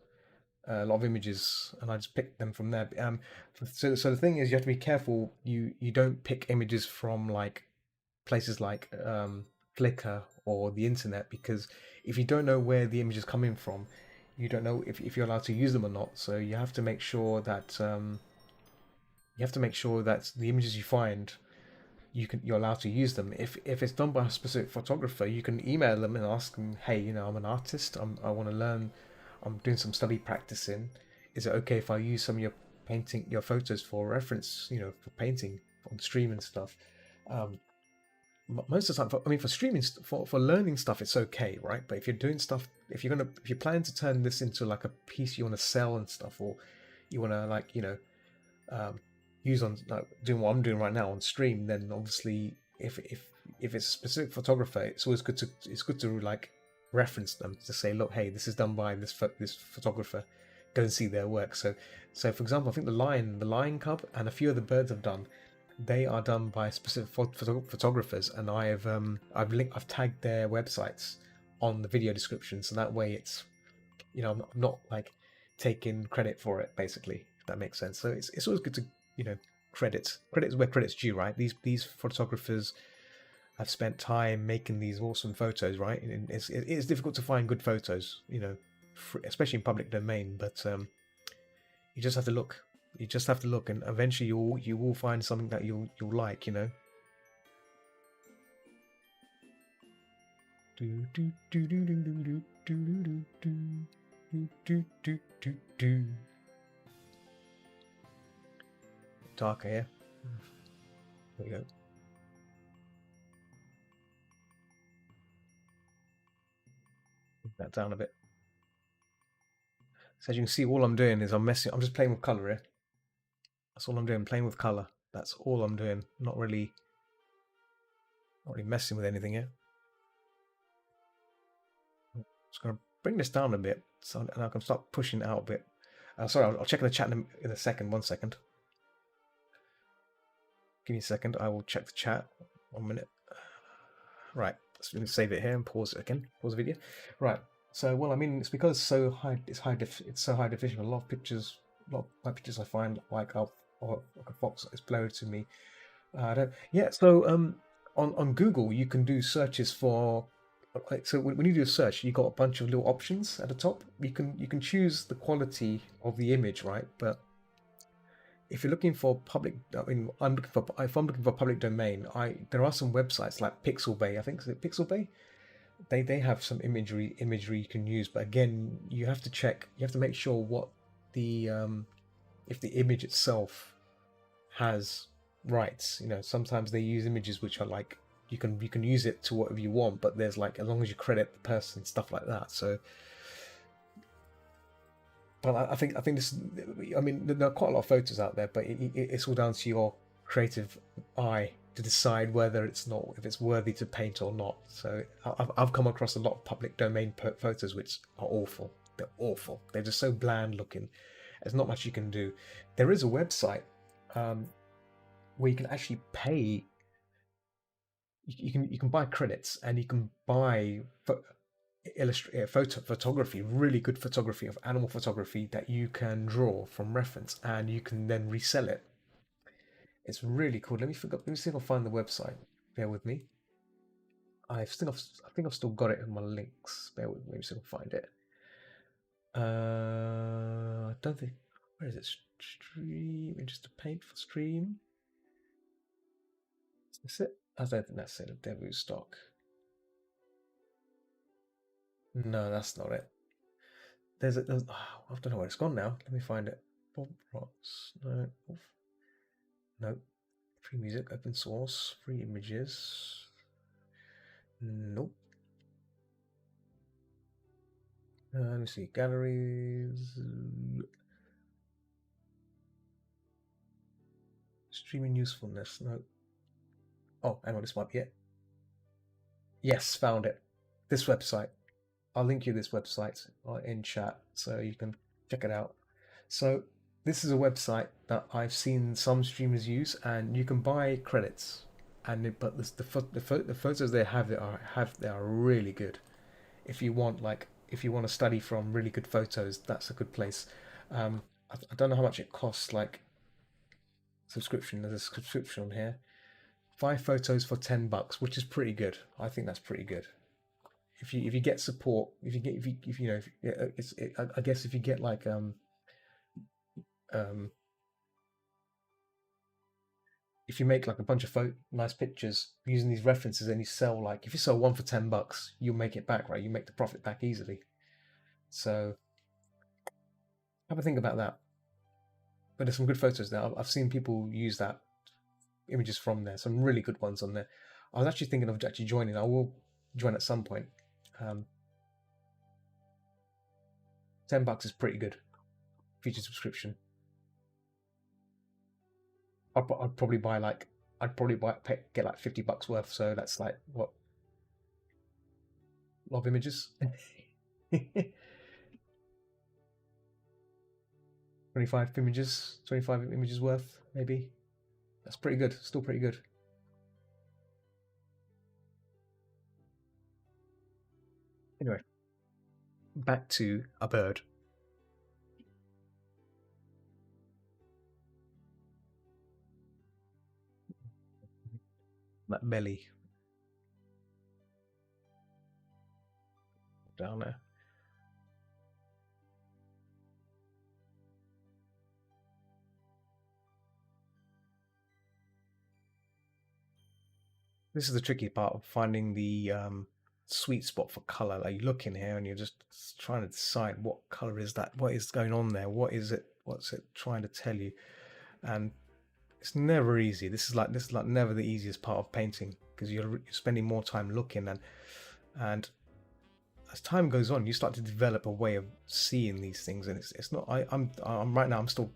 a lot of images, and I just pick them from there. So the thing is, you have to be careful. You don't pick images from like places like Flickr or the internet, because if you don't know where the image is coming from, you don't know if you're allowed to use them or not. So you have to make sure that the images you find you're allowed to use them. If it's done by a specific photographer, you can email them and ask them, hey, I'm an artist. I want to learn. I'm doing some study practicing. Is it okay if I use some of your photos for reference? For painting on stream and stuff. Most of the time, for streaming, for learning stuff, it's okay, right? But if you're doing stuff, if you're planning to turn this into like a piece you want to sell and stuff, or you want to use on like doing what I'm doing right now on stream, then obviously if it's a specific photographer, it's good to like reference them to say, look, hey, this is done by this photographer. Go and see their work. So for example, I think the lion cub and a few of the birds I've done, they are done by specific photographers, and I've tagged their websites on the video description, so that way it's I'm not like taking credit for it, basically, if that makes sense. So it's always good to credit is where credit's due, right? These photographers have spent time making these awesome photos, right? And it's difficult to find good photos, especially in public domain, but you just have to look. You just have to look, and eventually you will find something that you'll like. Darker here. There we go. Move that down a bit. So as you can see, all I'm doing is I'm just playing with color here. That's all I'm doing, playing with color. That's all I'm doing. Not really messing with anything here. Just gonna bring this down a bit, and I can start pushing it out a bit. Sorry, I'll check in the chat in a second. 1 second. Give me a second. I will check the chat. 1 minute. Right. Let's save it here and pause it again. Pause the video. Right. So, well, I mean, it's because it's so high definition. A lot of my pictures I find like a fox is blurred to me. Yeah. So, on Google, you can do searches for. So when you do a search, you got a bunch of little options at the top. You can choose the quality of the image, right? But if you're looking for public, if I'm looking for public domain, there are some websites like Pixabay. I think is it Pixabay? They have some imagery you can use, but again, you have to check. You have to make sure what the if the image itself has rights. Sometimes they use images which are like you can use it to whatever you want, but there's like as long as you credit the person, stuff like that. So, but I think this. I mean, there are quite a lot of photos out there, but it's all down to your creative eye to decide whether if it's worthy to paint or not. So I've come across a lot of public domain photos which are awful. They're awful. They're just so bland looking. There's not much you can do. There is a website where you can actually pay. You can buy credits, and you can buy photography, really good photography of animal photography that you can draw from reference, and you can then resell it. It's really cool. Let me see if I find the website. Bear with me. I think I've still got it in my links. Bear with me, so I can find it. I don't think. Where is it? Stream. Just a paint for stream. Is this it? I don't think that's it. A Devu stock. No, that's not it. There's I don't know where it's gone now. Let me find it. Bob Rocks. No. No. Free music, open source, free images. Nope. Let me see. Galleries. Streaming usefulness. No. Oh, hang on. This might be it. Yes, found it. This website. I'll link you this website in chat so you can check it out. So this is a website that I've seen some streamers use, and you can buy credits. But the photos they have are really good. If you want to study from really good photos, that's a good place. I don't know how much it costs. Like subscription, there's a subscription on here. 5 photos for $10, which is pretty good. I think that's pretty good. If you get support, if you know, I guess if you get like if you make like a bunch of nice pictures using these references, and you sell, like if you sell one for $10, you'll make it back, right? You make the profit back easily. So have a think about that. But there's some good photos there. I've seen people use that images from there. Some really good ones on there. I was actually thinking of actually joining. I will join at some point. $10 is pretty good. Feature subscription. I'd probably get like $50 worth. So that's like what? A lot of images. 25 images worth, maybe. That's pretty good. Still pretty good. Anyway, back to a bird. That belly down there. This is the tricky part of finding the sweet spot for color. Like you look in here and you're just trying to decide what color is that, what is going on there, what's it trying to tell you, and it's never easy. This is like never the easiest part of painting, because you're spending more time looking, and as time goes on, you start to develop a way of seeing these things, and it's not. I'm right now. I'm still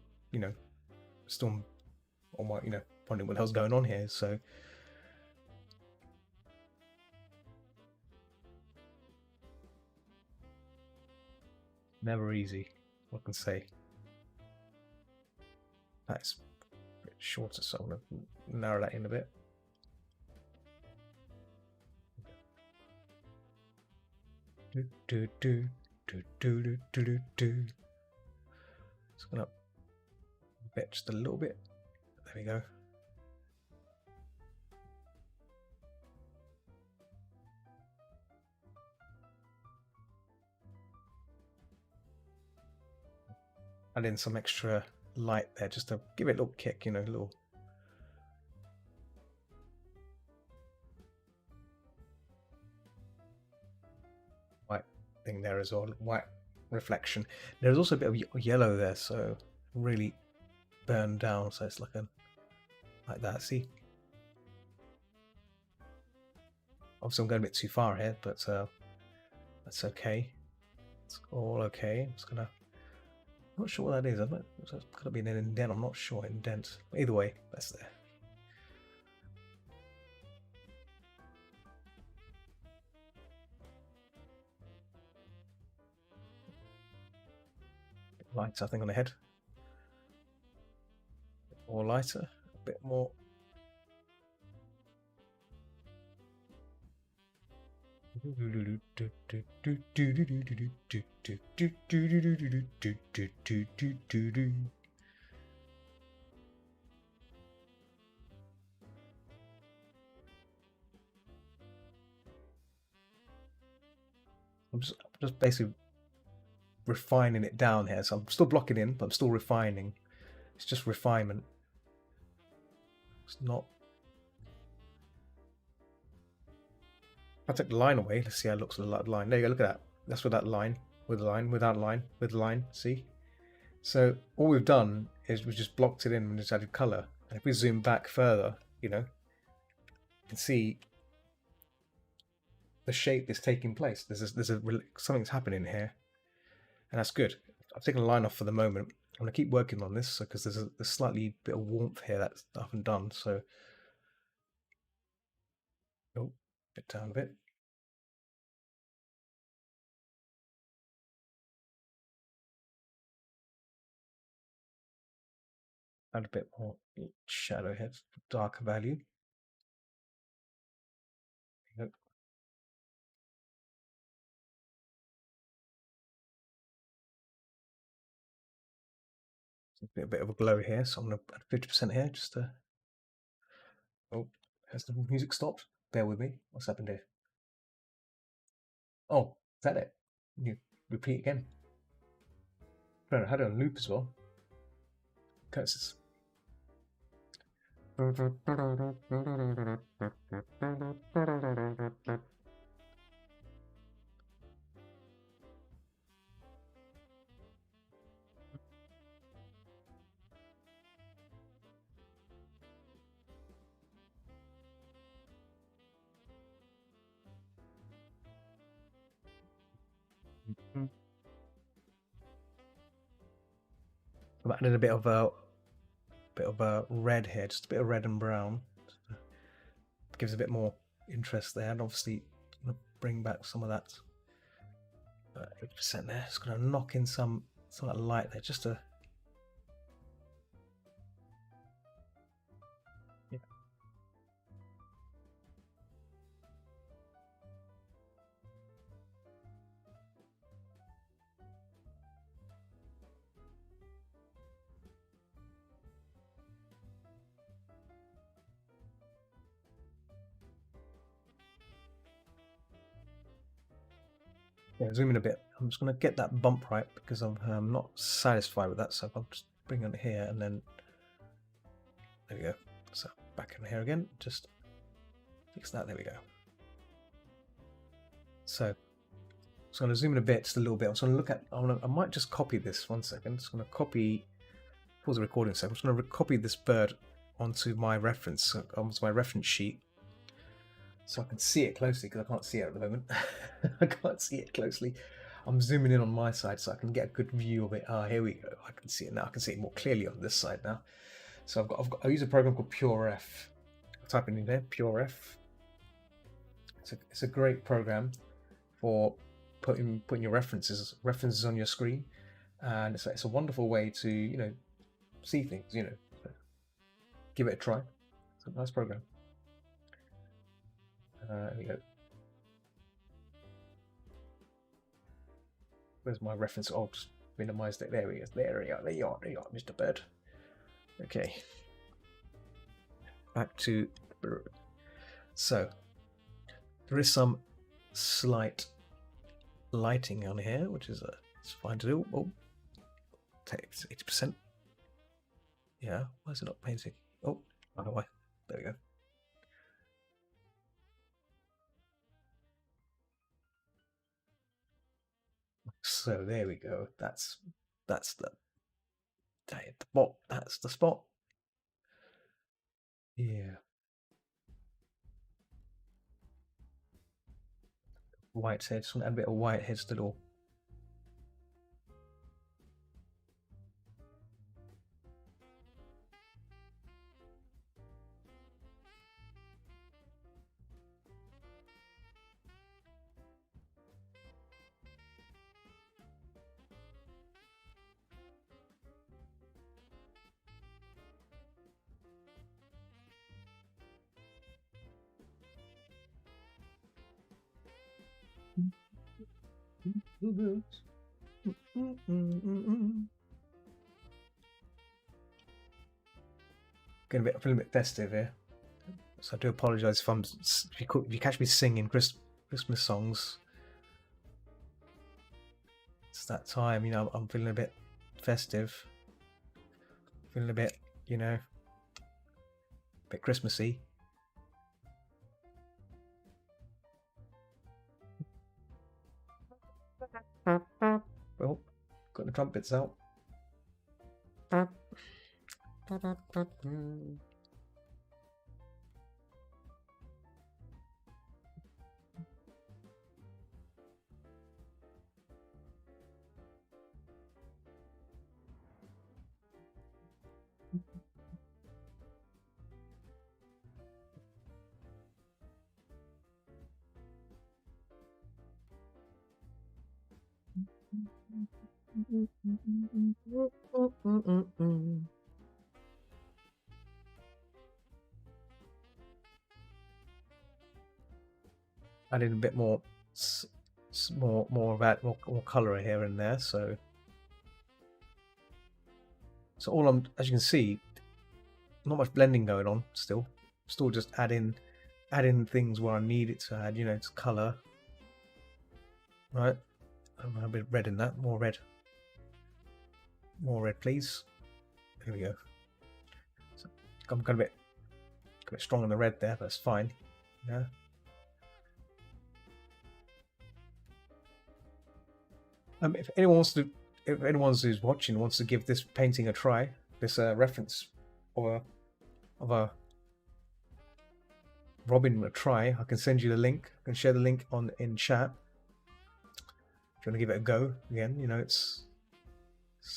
still on my wondering what the hell's going on here. So. Never easy, I can say. That's a bit shorter, so I'm going to narrow that in a bit. Just going to bet just a little bit. There we go. Add in some extra light there just to give it a little kick, a little. White thing there as well, white reflection. There's also a bit of yellow there, so really burned down, so it's like that. See? Obviously I'm going a bit too far here, but that's okay. It's all okay. I'm just gonna. I'm not sure what that is. It's gotta be an indent. I'm not sure. Indent. But either way, that's there. Lighter, I think, on the head. A bit more lighter. A bit more. I'm just basically refining it down here. So I'm still blocking in, but I'm still refining. It's just refinement. It's not. If I take the line away, let's see how it looks with the line. There you go, look at that. That's with that line, with the line, without line, with the line, see? So all we've done is we've just blocked it in and just added color. And if we zoom back further, you know, you can see the shape is taking place. Something's happening here, and that's good. I've taken the line off for the moment. I'm going to keep working on this because there's a slightly bit of warmth here that I haven't done. So, oh, bit down a bit. Add a bit more shadow here, darker value. There you go. A bit of a glow here, so I'm going to add 50% here just to. Oh, has the music stopped? Bear with me. What's happened here? Oh, is that it? You repeat again. I had it on loop as well. Curses. I'm adding a bit of a red here, just a bit of red and brown. Gives a bit more interest there, and obviously I'm gonna bring back some of that 50% there. Just gonna knock in some of that light there, just to. Yeah. Yeah, zoom in a bit. I'm just going to get that bump right because I'm not satisfied with that. So I'll just bring it here and then there we go. So back in here again, just fix that. There we go. So I'm just going to zoom in a bit, just a little bit. I'm just going to look at. I might just copy this. 1 second. I'm just going to copy. Pause the recording. So I'm just going to copy this bird onto my reference sheet. So I can see it closely because I can't see it at the moment. I can't see it closely. I'm zooming in on my side so I can get a good view of it. Ah, here we go. I can see it now. I can see it more clearly on this side now. So I use a program called PureF. I'll type in there, PureF. It's a great program for putting your references on your screen, and it's a wonderful way to see things. So give it a try. It's a nice program. There we go. Where's my reference? Oh, just minimized it. There we go. There you are, Mr. Bird. Okay. Back to. So, there is some slight lighting on here, which is it's fine to do. Oh, take 80%. Yeah, why is it not painting? Oh, I don't know why. There we go. So there we go. That's the spot. That's the spot. Yeah. Whitehead. Just want to add a bit of whitehead still. Getting feeling a bit festive here, so I do apologise if you catch me singing Christmas songs. It's that time, you know. I'm feeling a bit festive, feeling a bit, you know, a bit Christmassy. Well, got the trumpets out. Adding a bit more, more color here and there. So all I'm, as you can see, not much blending going on. Still just adding things where I need it to add. You know, it's color. Right, a bit red in that. More red, please. Here we go. So I'm kind of a bit strong on the red there, but that's fine. Yeah. If anyone who's watching wants to give this painting a try, this reference of a Robin a try, I can send you the link. I can share the link in chat. If you want to give it a go, again, you know, it's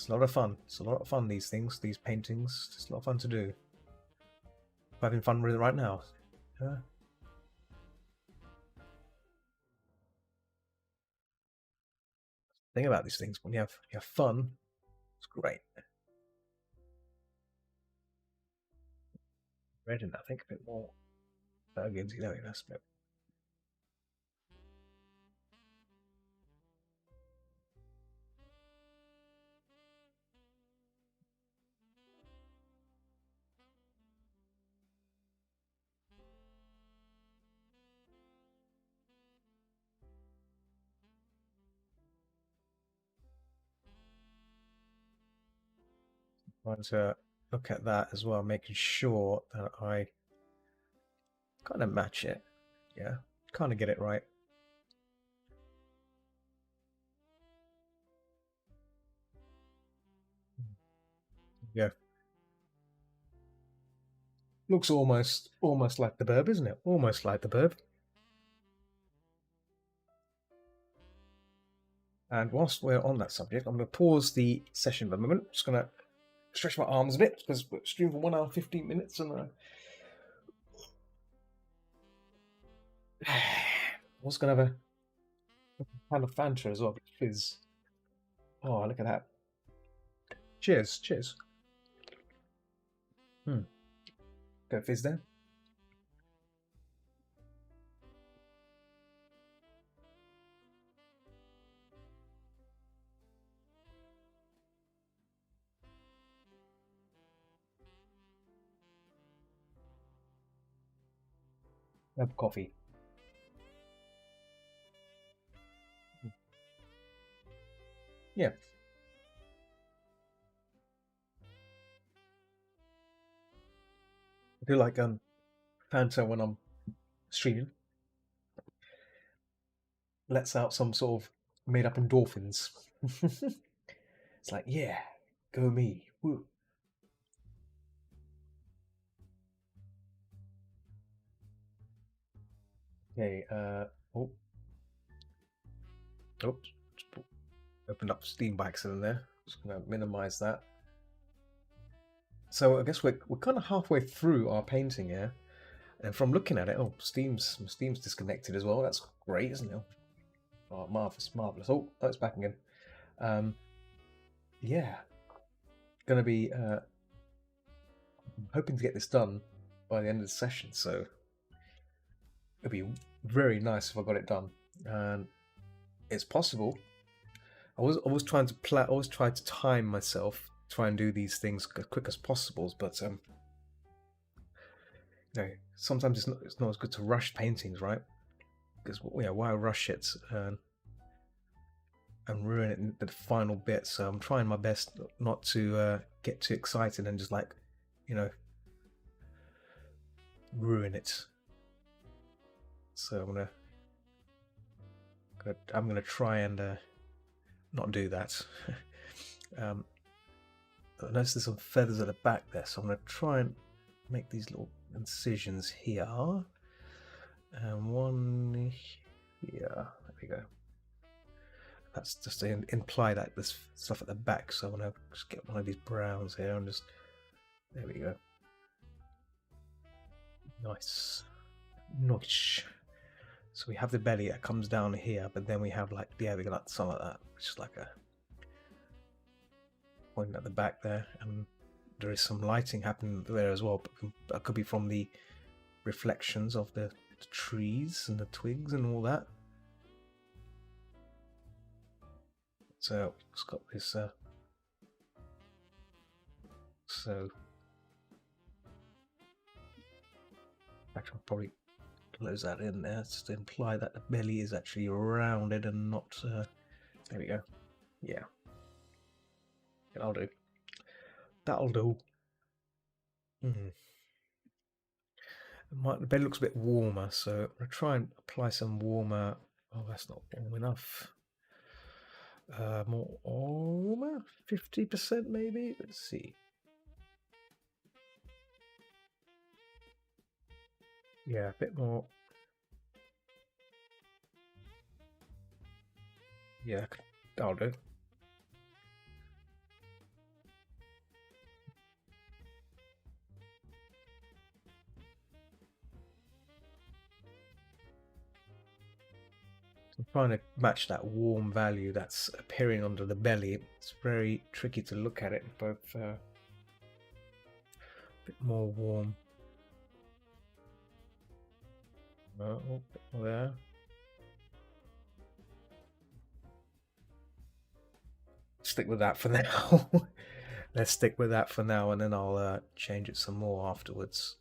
a lot of fun. It's a lot of fun. These paintings, it's a lot of fun to do. I'm having fun with it right now. Yeah. Thing about these things, when you have fun, it's great. Red in that, I think a bit more burgundy. There we go. That's a bit. Trying to look at that as well, making sure that I kind of match it. Yeah, kind of get it right. Yeah. Looks almost like the burb, isn't it? Almost like the burb. And whilst we're on that subject, I'm going to pause the session for a moment. I'm just going to stretch my arms a bit because we're streaming for 1 hour 15 minutes, and I was going to have a kind of Fanta as well, fizz. Oh, look at that! Cheers, cheers. Go fizz there. Have coffee. Yeah. I do like Fanta when I'm streaming. Lets out some sort of made up endorphins. It's like, yeah, go me. Woo. Okay, oh. Oops. Opened up Steam by accident there. Just gonna minimize that. So I guess we're kind of halfway through our painting here. And from looking at it, oh, Steam's disconnected as well. That's great, isn't it? Oh, marvelous, marvelous. Oh, it's back again. Yeah, gonna be hoping to get this done by the end of the session. So it'd be very nice if I got it done, and it's possible. I was trying to plan. I always try to time myself, try and do these things as quick as possible. But you know, sometimes it's not as good to rush paintings, right? Because why rush it? and ruin it in the final bit. So I'm trying my best not to get too excited and just like, you know, ruin it. So I'm gonna try and not do that. I notice there's some feathers at the back there, so I'm gonna try and make these little incisions here, and one here. There we go. That's just to imply that there's stuff at the back. So I'm gonna just get one of these browns here and just there we go. Nice. Nice. So we have the belly that comes down here, but then we have like, yeah, we got like something like that, which is like a point at the back there, and there is some lighting happening there as well, but that could be from the reflections of the trees and the twigs and all that. So it's got this. So actually, I'll probably close that in there just to imply that the belly is actually rounded and not. There we go. Yeah, that'll do. That'll do. The bed looks a bit warmer, so I'm gonna try and apply some warmer. Oh, that's not warm enough. More warmer, 50% maybe. Let's see. Yeah, a bit more. Yeah, that'll do. I'm trying to match that warm value that's appearing under the belly. It's very tricky to look at it, but a bit more warm. Oh, bit more there. Stick with that for now. Let's stick with that for now, and then I'll change it some more afterwards.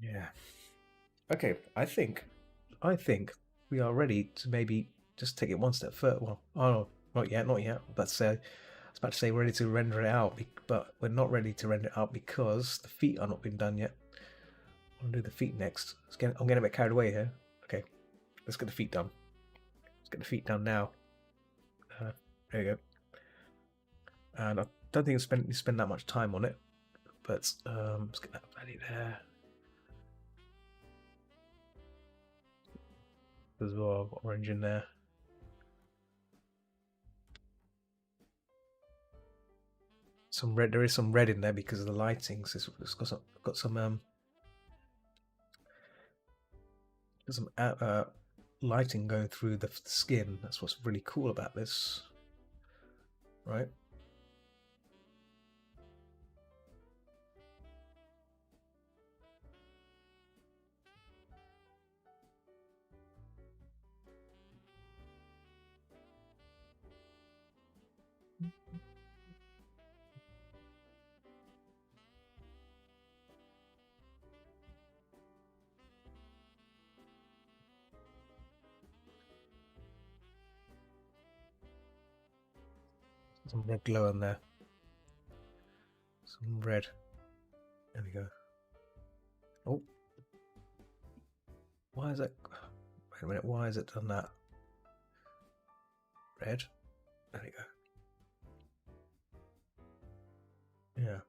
Yeah. Okay, I think we are ready to maybe just take it one step further. Well, oh no, not yet, not yet. I was about to say we're ready to render it out, but we're not ready to render it out because the feet are not been done yet. I'll do the feet next. I'm getting a bit carried away here. Okay, let's get the feet done. Let's get the feet done now. There you go. And I don't think you spend that much time on it, but let's get that value there. As well, I've got orange in there. Some red. There is some red in there because of the lighting. So it's got some lighting going through the skin. That's what's really cool about this, right? Some red glow in there. Some red. There we go. Oh. Why is it? Wait a minute. Why has it done that? Red. There we go. Yeah.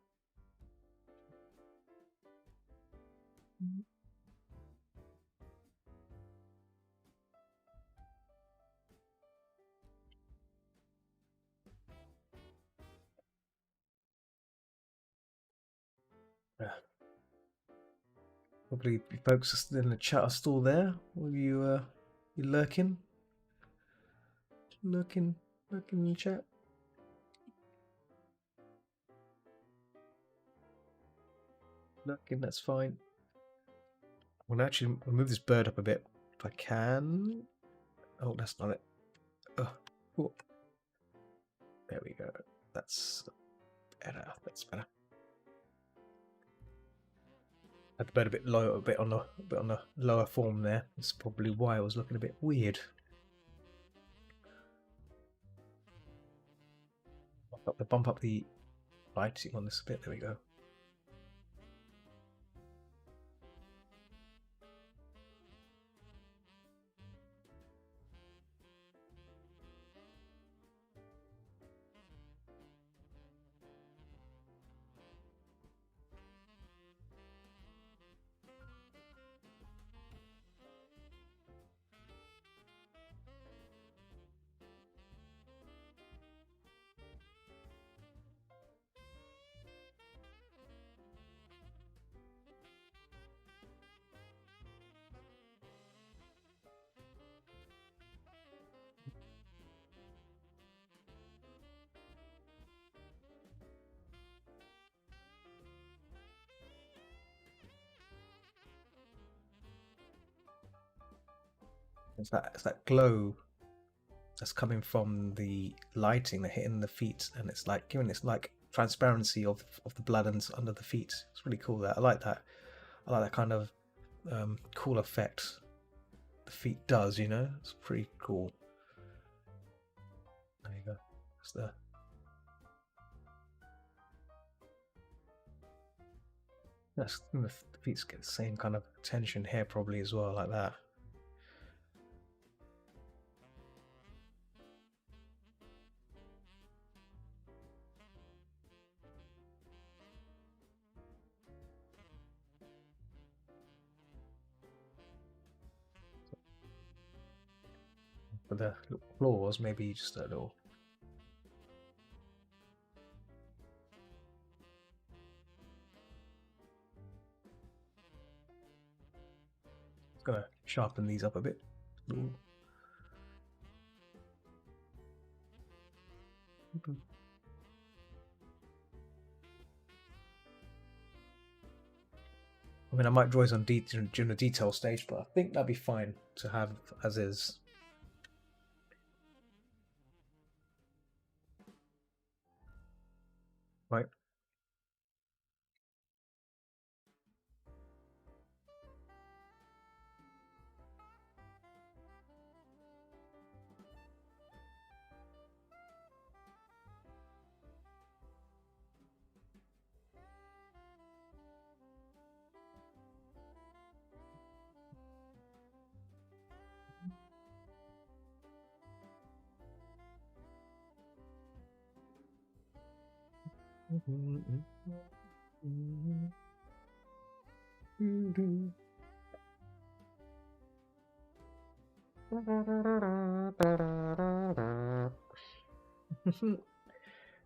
Yeah. Probably you folks in the chat are still there. Are you lurking? Lurking in the chat? Lurking, that's fine. I'm gonna actually move this bird up a bit if I can. Oh, that's not it. Oh. There we go. That's better. That's better. Had the bird a bit low, a bit on the lower form there. That's probably why it was looking a bit weird. Bump up the lighting on this a bit. There we go. It's that glow that's coming from the lighting that hitting the feet, and it's like giving this like transparency of the blood under the feet. It's really cool. That I like that. I like that kind of cool effect the feet does. You know, it's pretty cool. There you go. It's the the feet get the same kind of attention here probably as well, like that. For the claws, maybe just a little. It's gonna sharpen these up a bit. Ooh. I mean, I might draw this on during the detail stage, but I think that'd be fine to have as is. Right.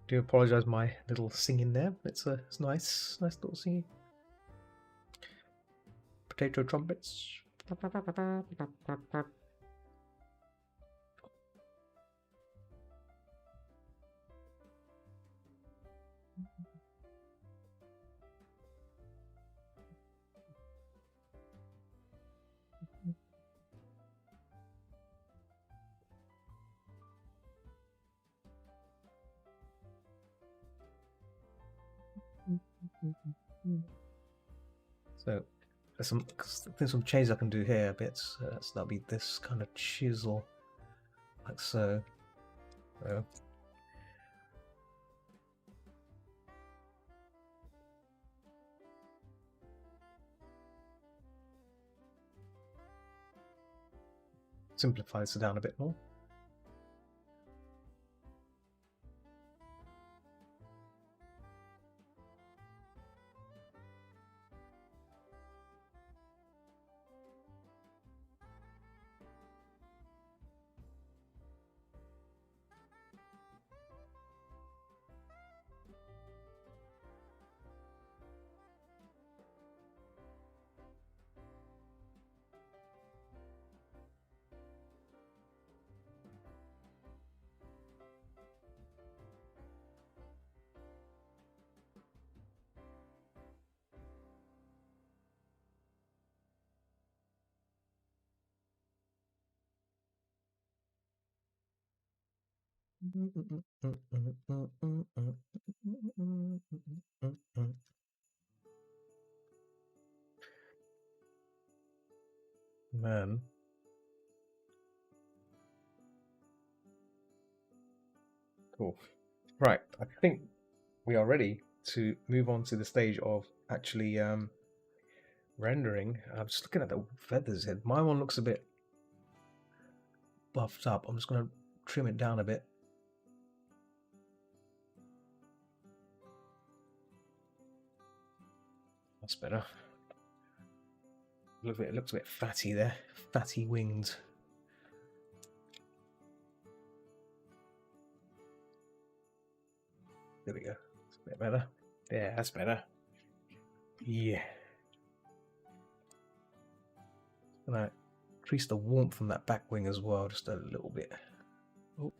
Do apologize my little singing there. It's nice little singing. Potato trumpets. So there's some changes I can do here a bit. So that'll be this kind of chisel, like so. So. Simplifies it down a bit more. Man. Cool. Right, I think we are ready to move on to the stage of actually rendering. I'm just looking at the feathers here. My one looks a bit buffed up. I'm just going to trim it down a bit. That's better. It looks a bit fatty there. Fatty winged. There we go. It's a bit better. Yeah, that's better. Yeah. And I increase the warmth from that back wing as well, just a little bit. Oh.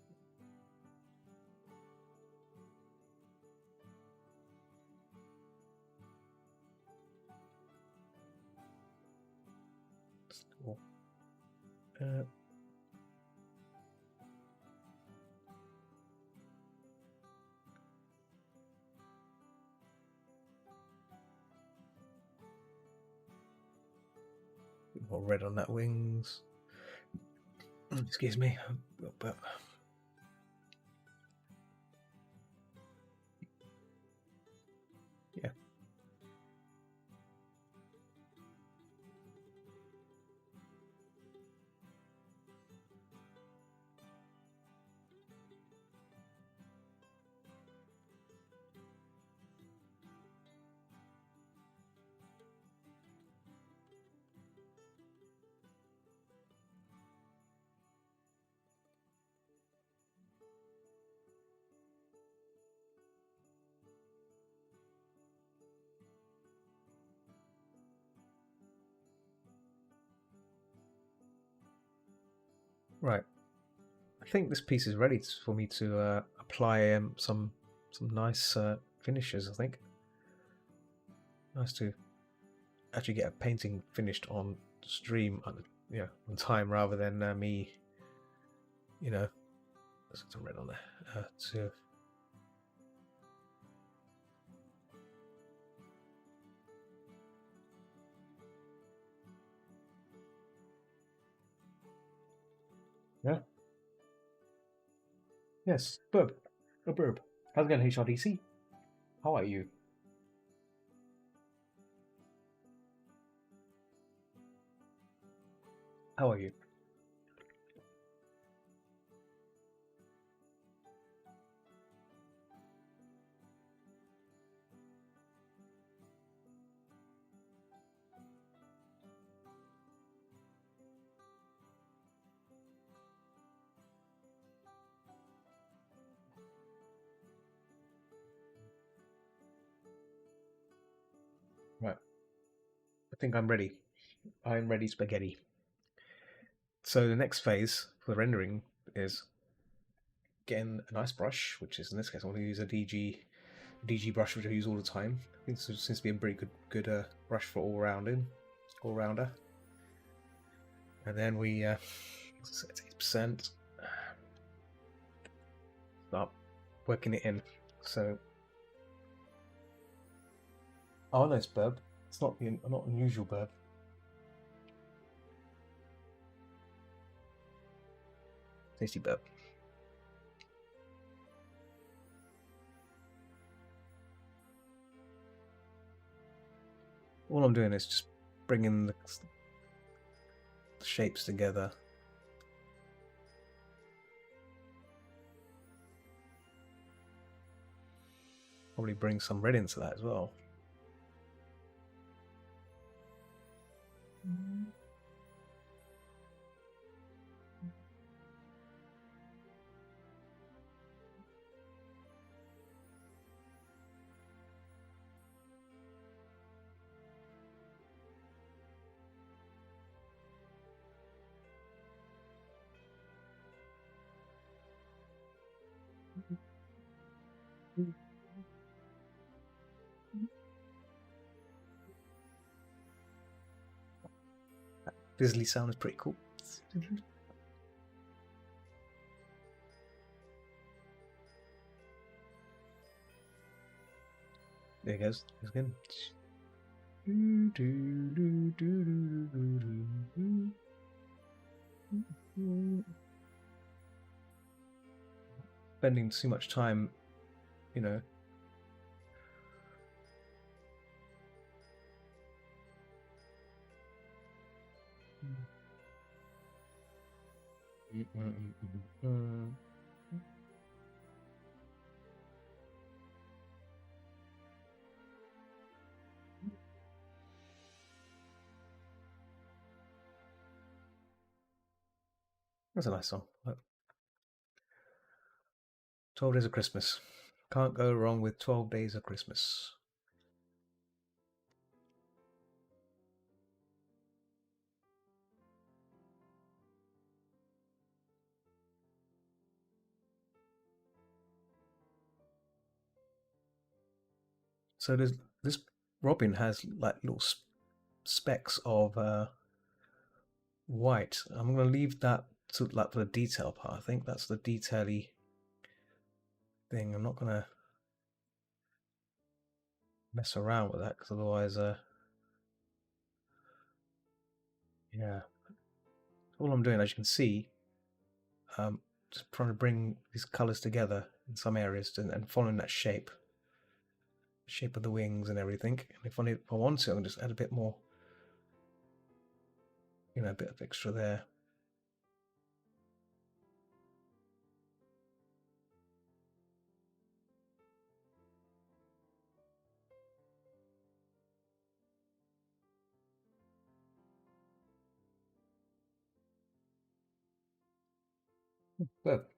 Cool. Bit more red on that wings. Excuse me. But yeah. Right. I think this piece is ready for me to apply some nice finishes. I think nice to actually get a painting finished on stream, on time, rather than me, there's some red on there. To yeah, yes, Burb, Burb. How's it going, HRDC? How are you? How are you? Right. I think I'm ready. I'm ready, spaghetti. So the next phase for the rendering is getting a nice brush, which is in this case I'm going to use a DG brush, which I use all the time. I think this seems to be a pretty good brush for all rounder. And then we set 8%. Start working it in. So, oh, nice burb. It's not unusual burb. Tasty burb. All I'm doing is just bringing the shapes together. Probably bring some red into that as well. That fizzly sound is pretty cool. There he goes. It's good. Spending too much time, you know. That's a nice song. 12 Days of Christmas. Can't go wrong with 12 Days of Christmas. So there's this robin has like little specks of white. I'm going to leave that to like for the detail part. I think that's the detaily thing. I'm not going to mess around with that because otherwise, yeah. All I'm doing, as you can see, just trying to bring these colors together in some areas and following that shape of the wings and everything. And if I want to, I can just add a bit more, a bit of extra there. But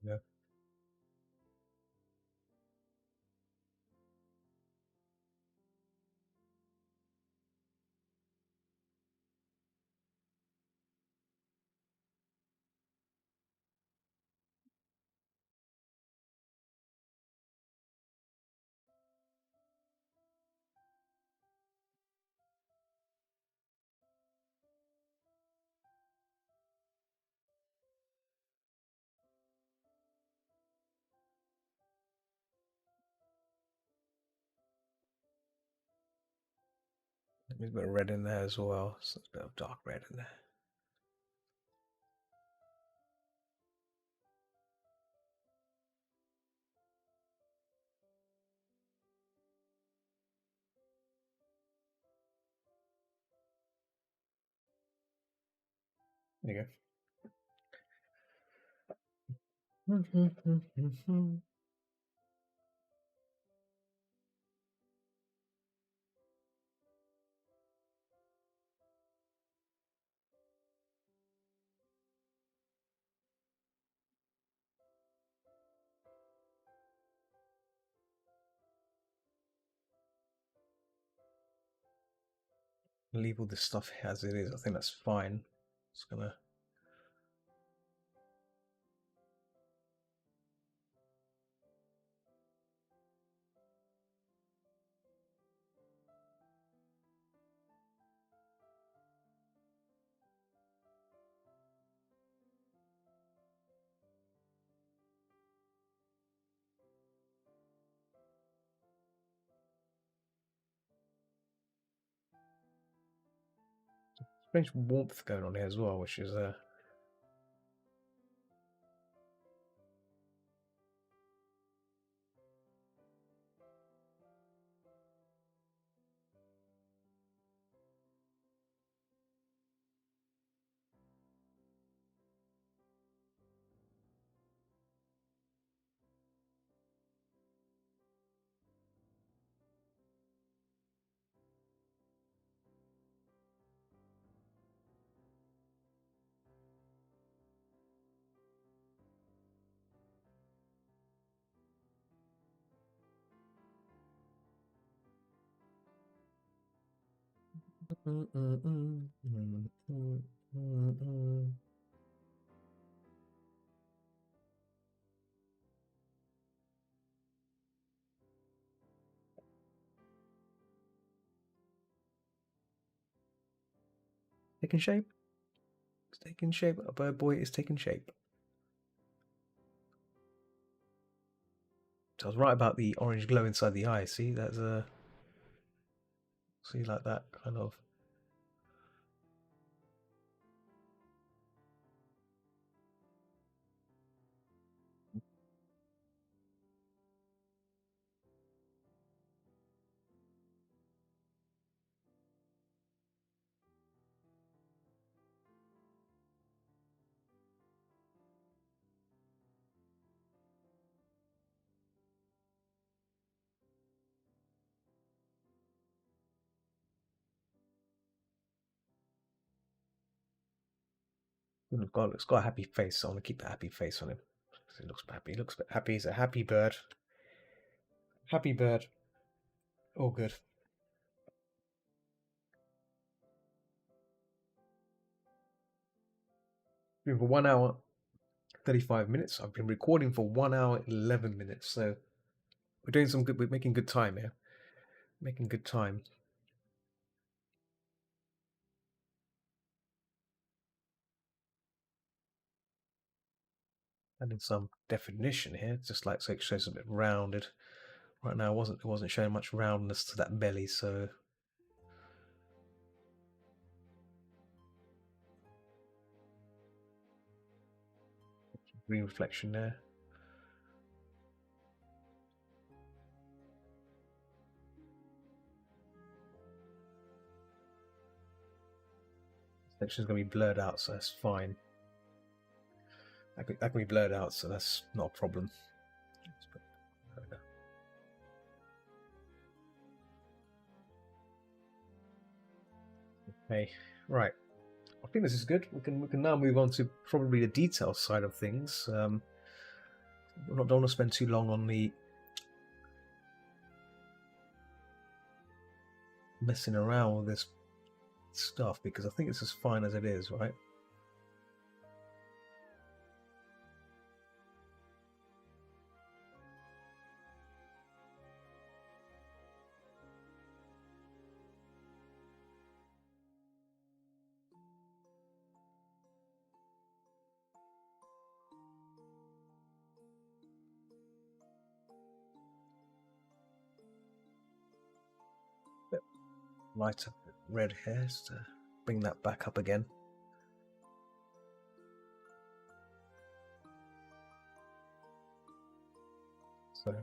yeah. There's a bit of red in there as well. So there's a bit of dark red in there. There you go. Leave all this stuff as it is. I think that's fine. Just gonna. Strange warmth going on here as well, which is taking shape. It's taking shape. A bird boy is taking shape. So I was right about the orange glow inside the eye. See, that's a see like that kind of. It's got a happy face. So I want to keep the happy face on him. He looks happy. He looks happy. He's a happy bird. Happy bird. All good. Been for 1 hour, 35 minutes. I've been recording for 1 hour, 11 minutes. So we're doing some good. We're making good time here. Making good time. Adding some definition here, just like so it shows a bit rounded. Right now, it wasn't showing much roundness to that belly, so green reflection there. Section's gonna be blurred out, so that's fine. That can be blurred out, so that's not a problem. Okay, right. I think this is good. We can now move on to probably the detail side of things. Don't want to spend too long on the messing around with this stuff because I think it's as fine as it is, right? Lighter red hairs to bring that back up again. So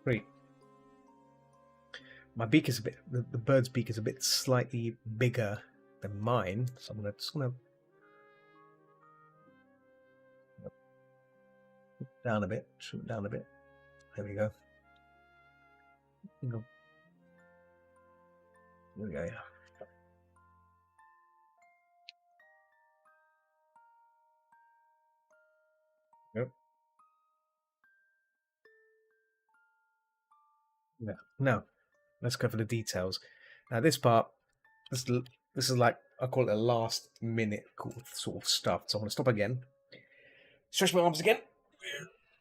great. My beak is a bit. The bird's beak is a bit slightly bigger than mine, so I'm just gonna down a bit, shoot down a bit. There we go. There we go. Yeah. Yep. Yeah. Now, let's go for the details. Now, this part, this is like I call it a last minute sort of stuff. So I'm gonna stop again, stretch my arms again,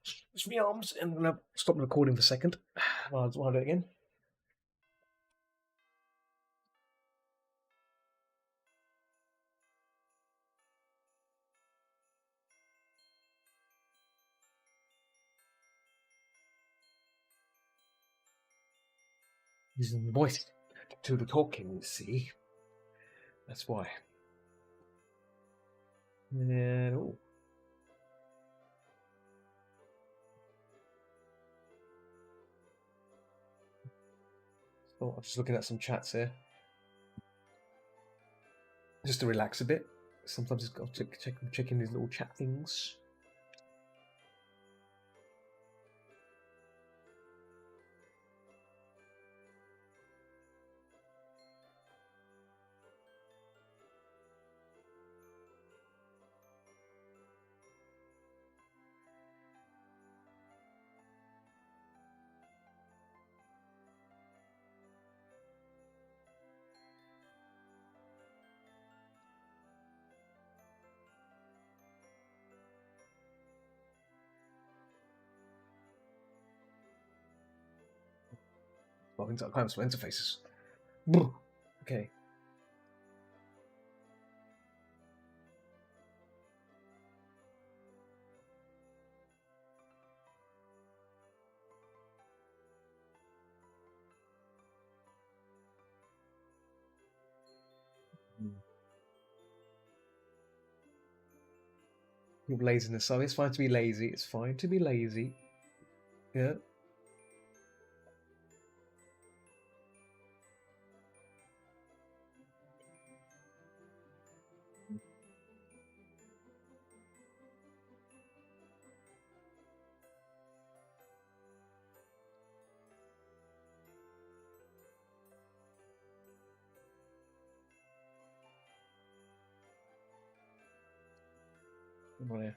stretch my arms, and I'm gonna stop the recording for a second. I'll do it again. Using the voice to the talking, you see. That's why. And so I'm just looking at some chats here, just to relax a bit. Sometimes it's got to checking these little chat things. Well, climb some interfaces. Okay. Laziness. So it's fine to be lazy. It's fine to be lazy. Yeah. Oh, yeah.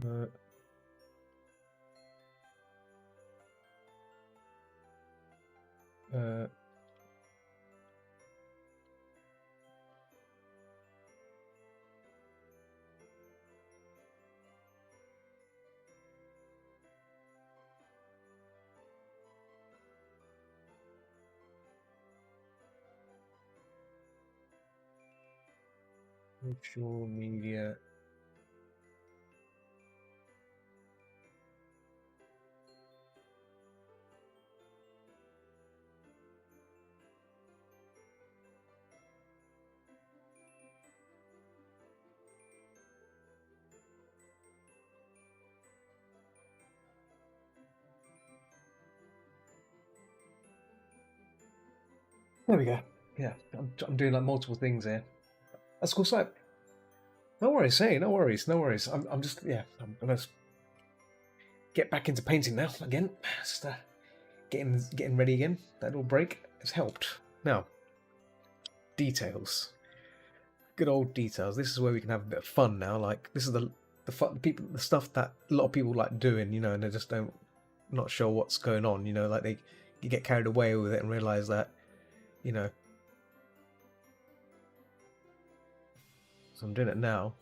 Uh, uh, social media. There we go. Yeah, I'm doing like multiple things here. That's cool. So, no worries. Hey, no worries. No worries. I'm just I'm gonna get back into painting now again. Just getting ready again. That little break has helped. Now, details. Good old details. This is where we can have a bit of fun now. Like this is the fun people, the stuff that a lot of people like doing, and they just don't not sure what's going on. Like they you get carried away with it and realize that, you know. So I'm doing it now.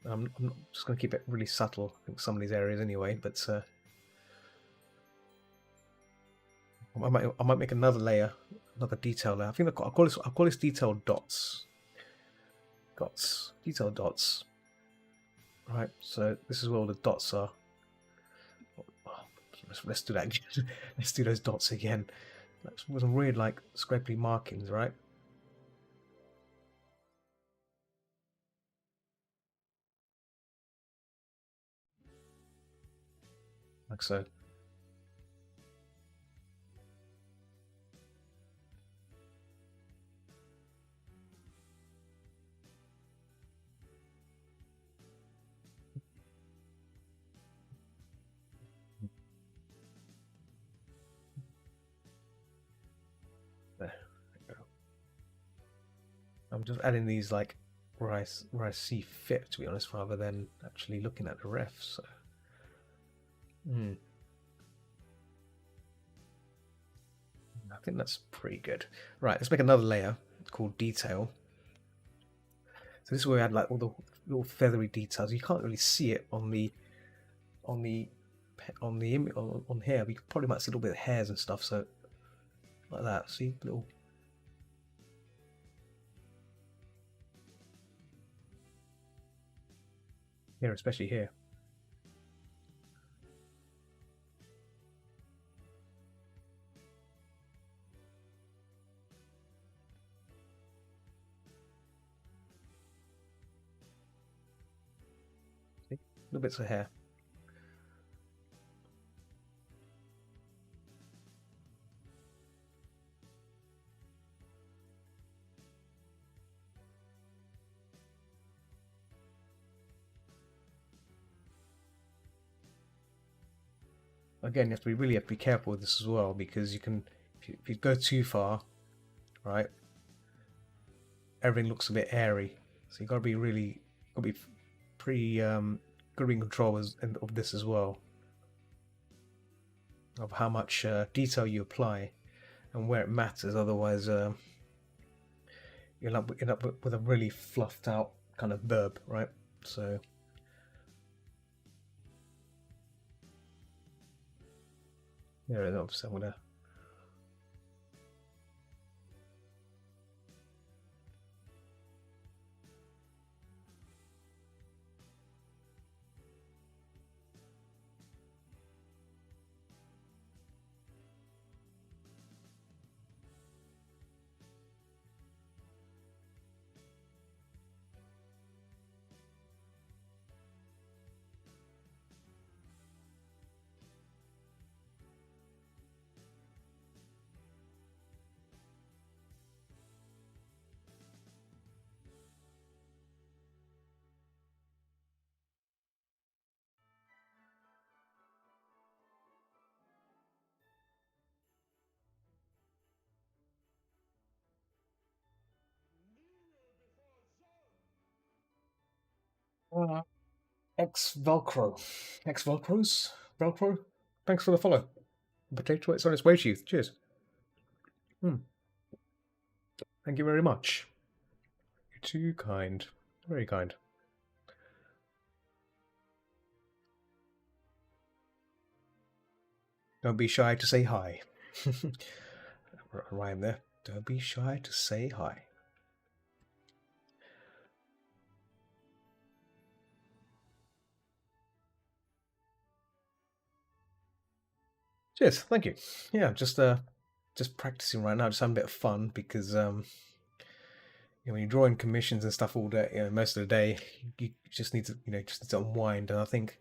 I'm just going to keep it really subtle. I think some of these areas anyway, but I might make another layer, another detail layer. I think I'll call this detailed dots. Detailed dots. Right. So this is where all the dots are. Let's do that again. Let's do those dots again. That's some weird like scrapely markings, right? Like so. There we go. I'm just adding these like where I see fit, to be honest, rather than actually looking at the ref. So, I think that's pretty good. Right, let's make another layer called detail. So this is where we add like all the little feathery details. You can't really see it on the on the on here. We probably might see a little bit of hairs and stuff. So like that. See little. Here, especially here. See? Little bits of hair. Again, you have to be careful with this as well, because you can If you go too far, right, everything looks a bit airy. So you got to be really, got to be pretty, got to be in control of this as well, of how much detail you apply and where it matters. Otherwise, you'll end up with a really fluffed out kind of burb, right? So. There it is. I'm gonna. X Velcro. X Velcros? Velcro? Thanks for the follow. Potato, it's on its way to you. Cheers. Thank you very much. You're too kind. Very kind. Don't be shy to say hi. Rhyme there. Don't be shy to say hi. Cheers. Thank you. Yeah, just practicing right now, just having a bit of fun because when you're drawing commissions and stuff all day, most of the day, you just need to, just need to unwind. And I think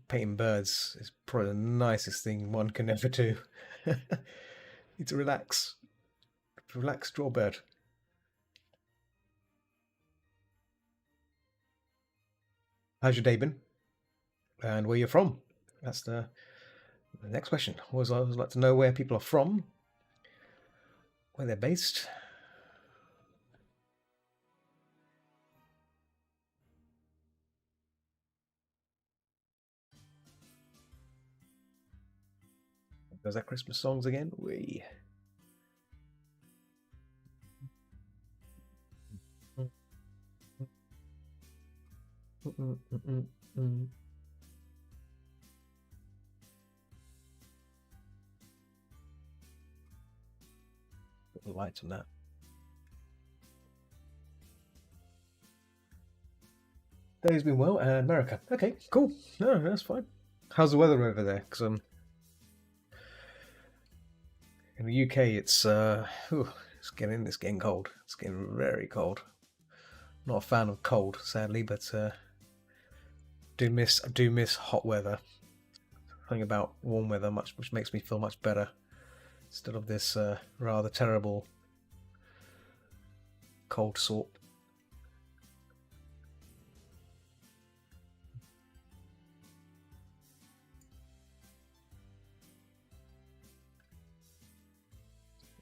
painting birds is probably the nicest thing one can ever do. Need to relax. Relax, draw a bird. How's your day been? And where you're from? That's the next question. I always like to know where people are from, where they're based. There's that Christmas songs again. We. Put the lights on that. Day's been well, and America. Okay, cool. No, that's fine. How's the weather over there? Because in the UK, it's getting cold. It's getting very cold. Not a fan of cold, sadly, but I do miss hot weather. Something about warm weather, which makes me feel much better instead of this rather terrible cold sort.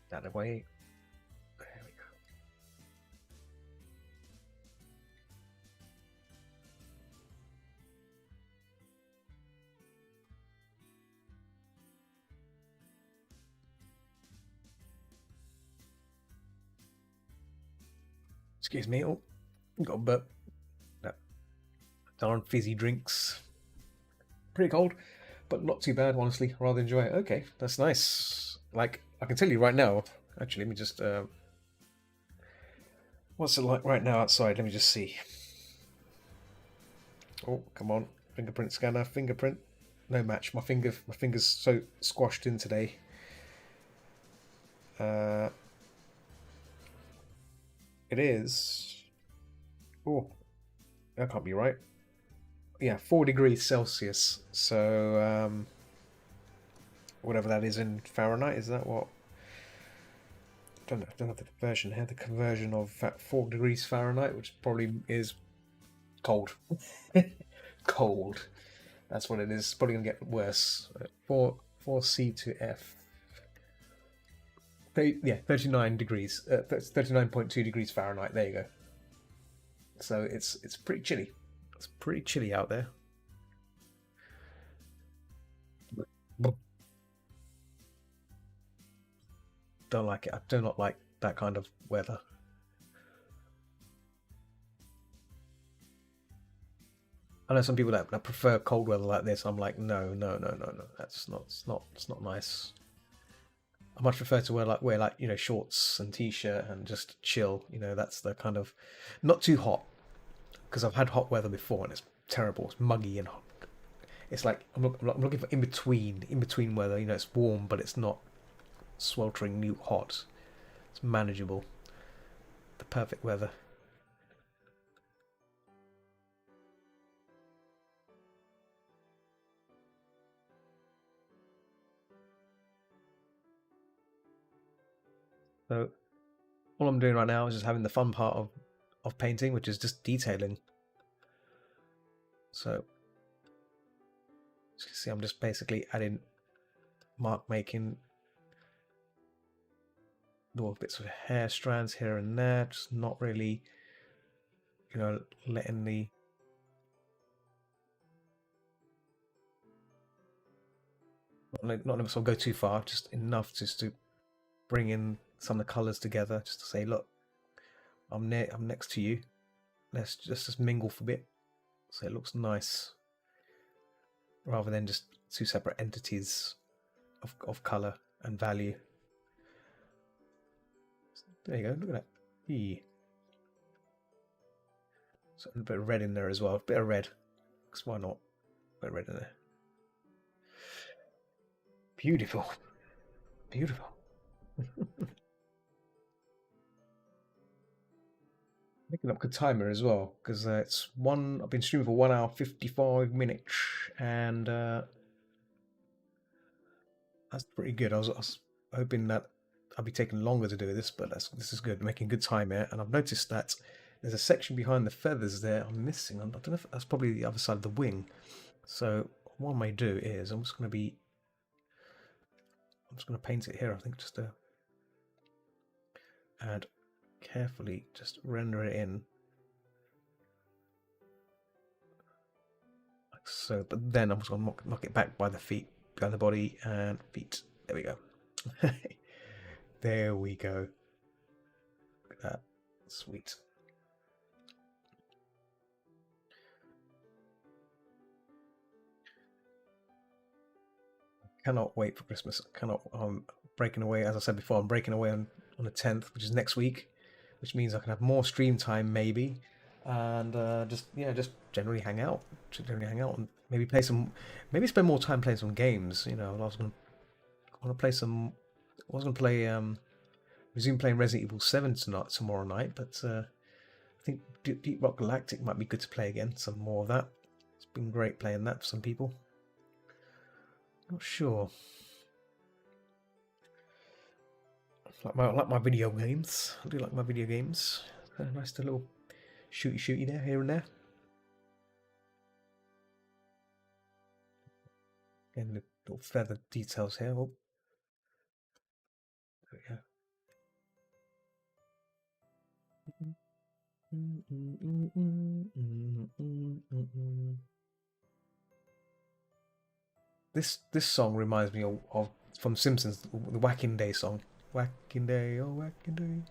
That away. There we go. Excuse me. Oh, got a burp. No. Darn fizzy drinks. Pretty cold, but not too bad, honestly. Rather enjoy it. Okay, that's nice. Like, I can tell you right now. Actually, let me just. What's it like right now outside? Let me just see. Oh, come on. Fingerprint scanner. Fingerprint. No match. My finger's so squashed in today. It is. Oh, that can't be right. Yeah, 4 degrees Celsius. So, whatever that is in Fahrenheit, is that what? I don't have the conversion here. The conversion of 4 degrees Fahrenheit, which probably is cold. Cold. That's what it is. It's probably gonna get worse. 4C to F. Yeah, 39 degrees, 39.2 degrees Fahrenheit. There you go. So it's pretty chilly. It's pretty chilly out there. Don't like it. I do not like that kind of weather. I know some people that prefer cold weather like this. I'm like, no, no, no, no, no. That's not. It's not nice. I much prefer to wear like shorts and t-shirt and just chill. That's the kind of not too hot because I've had hot weather before and it's terrible. It's muggy and hot. It's like I'm looking for in between weather. It's warm but it's not sweltering new hot. It's manageable. The perfect weather. So all I'm doing right now is just having the fun part of painting, which is just detailing. So as you can see, I'm just basically adding mark making little bits of hair strands here and there, just not really, letting the not letting myself go too far, just enough just to bring in some of the colours together, just to say, look, I'm next to you. Let's just mingle for a bit, so it looks nice, rather than just two separate entities of colour and value. There you go. Look at that. Yeah. So a bit of red in there as well. A bit of red, because why not? A bit of red in there. Beautiful. Beautiful. Making up good timer as well, because it's one. I've been streaming for 1 hour 55 minutes, and that's pretty good. I was hoping that I'd be taking longer to do this, but this is good. Making good time here, and I've noticed that there's a section behind the feathers there I'm missing. I don't know if that's probably the other side of the wing. So what I may do is I'm just going to paint it here. I think just to and carefully just render it in like so. But then I'm just going to knock it back by the feet, behind the body and feet. There we go. There we go. Look at that. Sweet. Cannot wait for Christmas. Cannot. I'm breaking away, as I said before. I'm breaking away on the 10th, which is next week, which means I can have more stream time maybe, and just generally hang out, and maybe play some, maybe spend more time playing some games. I want to play some. I was gonna play resume playing Resident Evil 7 tomorrow night, but I think Deep Rock Galactic might be good to play again. Some more of that. It's been great playing that for some people. Not sure. Like my video games. I do like my video games. Nice little shooty there, here and there. And little feather details here. Oh, there we go. This song reminds me of from Simpsons, the Whacking Day song. Whacking Day, oh Whacking Day.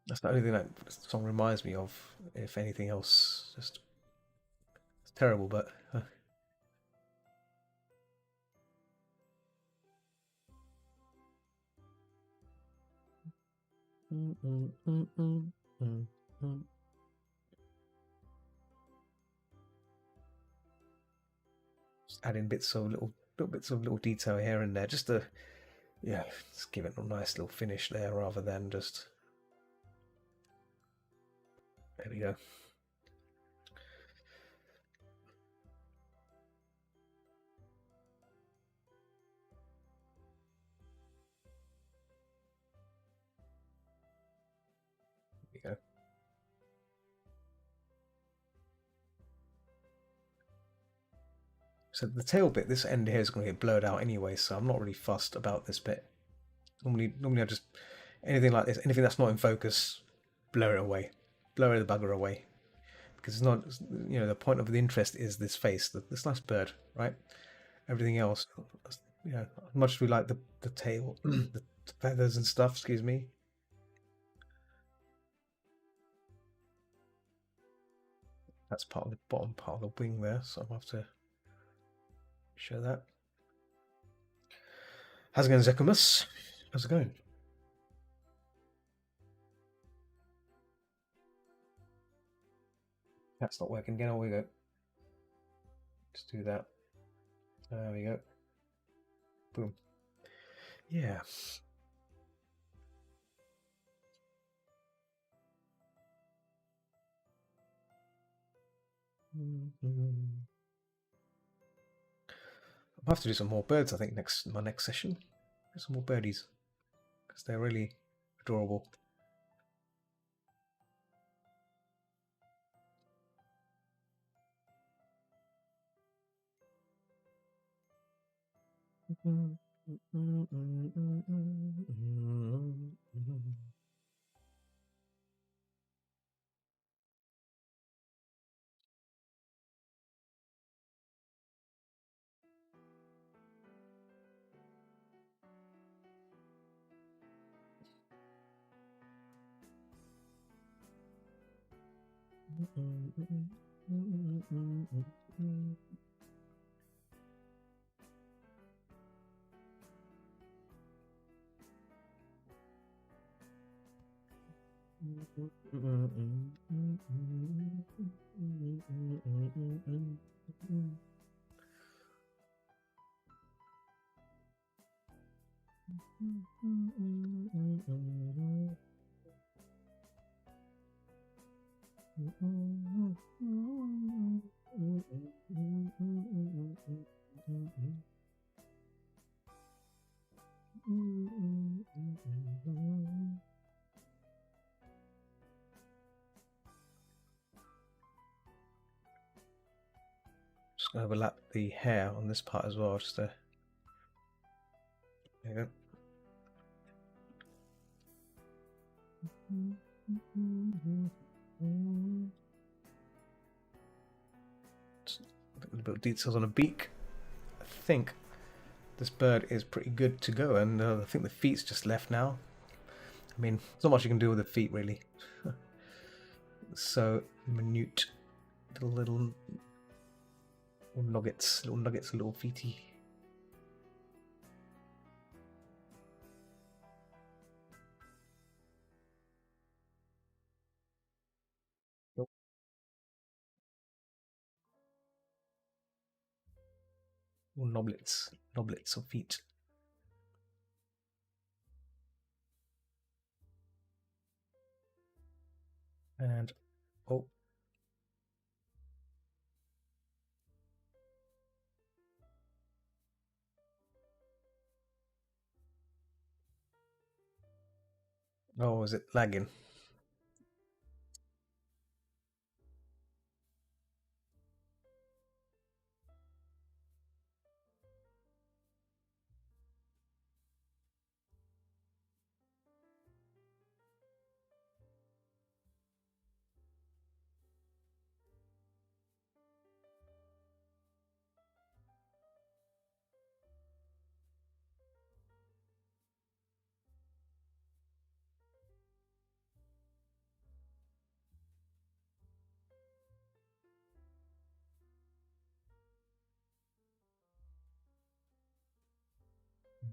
That's the only thing that this song reminds me of. If anything else, just it's terrible, but just adding little bits of little detail here and there, just to just give it a nice little finish there, rather than just there we go. There we go. So the tail bit, this end here is going to get blurred out anyway, so I'm not really fussed about this bit. Normally I just, anything like this, anything that's not in focus, blur it away. Blur the bugger away. Because it's not, the point of the interest is this face, this nice bird, right? Everything else, much as we like the tail, the feathers and stuff, excuse me. That's part of the bottom part of the wing there, so I'll have to show that. How's it going, Zecumus? How's it going? That's not working again. Oh, we go. Let's do that. There we go. Boom. Yeah. I'll have to do some more birds, I think, my next session. Get some more birdies. Because they're really adorable. Just going to overlap the hair on this part as well, just to... There you go. Just a little bit of details on a beak. I think this bird is pretty good to go, and I think the feet's just left now. I mean, there's not much you can do with the feet, really. So minute, little nuggets, little feety. Nope. Little noblets of feet. And oh. Oh, is it lagging?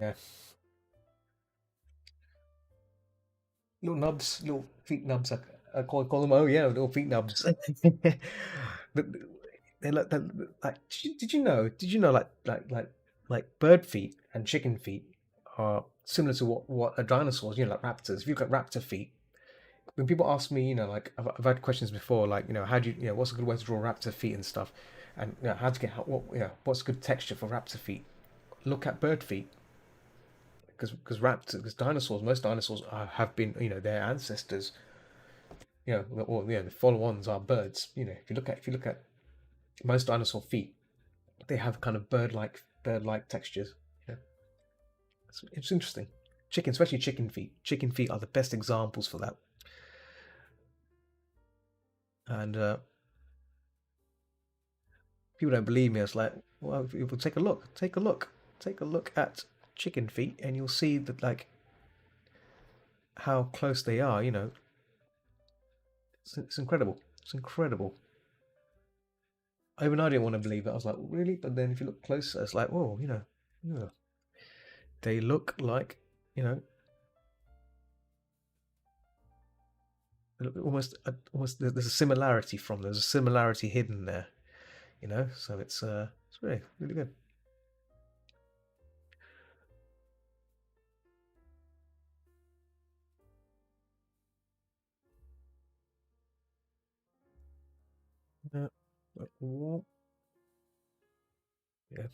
Yeah. Little nubs, little feet nubs. I call them. Oh yeah, little feet nubs. They're like. Did you know? Did you know like bird feet and chicken feet are similar to what a dinosaurs? You know, like raptors. If you've got raptor feet, when people ask me, like I've had questions before, like how do what's a good way to draw raptor feet and stuff, and how to get what's good texture for raptor feet? Look at bird feet because raptors, because dinosaurs, most dinosaurs have been, their ancestors, or the follow-ons are birds. If you look at most dinosaur feet, they have kind of bird-like textures. Yeah, it's interesting. Chicken, especially chicken feet. Chicken feet are the best examples for that. And people don't believe me. It's like, well, people take a look, take a look at chicken feet, and you'll see that like how close they are. You know, it's incredible. It's incredible. Even I didn't want to believe it. I was like, really? But then if you look closer, it's like, whoa, you know, yeah. They look like, you know, almost, almost. There's a similarity from. There's a similarity hidden there, you know. So it's really, really good. Yeah, yeah.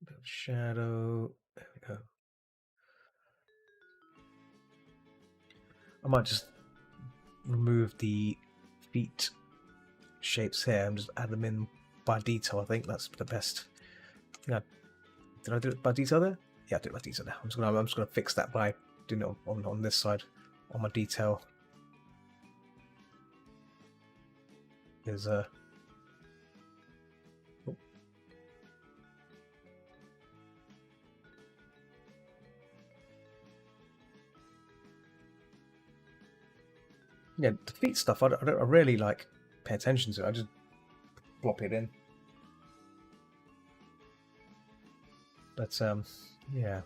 Bit of shadow. There we go. I might just remove the feet shapes here and just add them in by detail. I think that's the best. Yeah. Did I do it by detail there? Yeah, I did it by detail now. I'm just gonna fix that by doing it on this side on my detail. Is yeah, the feet stuff. I really like pay attention to it. I just plop it in. But yeah.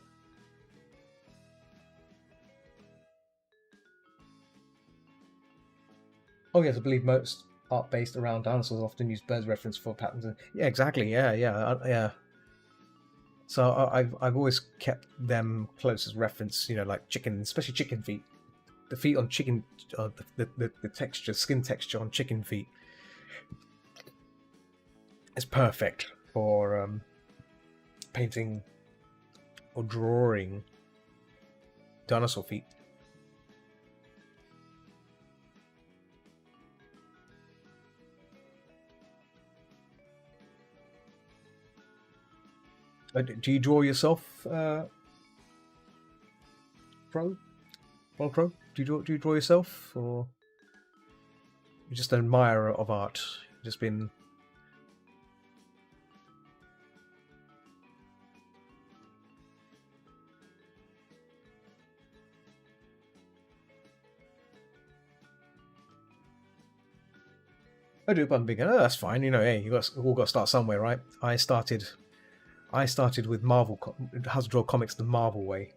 Oh yes, I believe most art based around dinosaurs often use birds reference for patterns. Yeah, exactly. Yeah, yeah. So I've always kept them close as reference. You know, like chicken, especially chicken feet. The feet on chicken, the texture, skin texture on chicken feet is perfect for painting or drawing dinosaur feet. Do you draw yourself, Pro? Pro? Do you draw yourself, or you're just an admirer of art? You've just been. I do, but I'm big. Oh, that's fine. You know, hey, all got to start somewhere, right? I started with Marvel, How to Draw Comics the Marvel Way.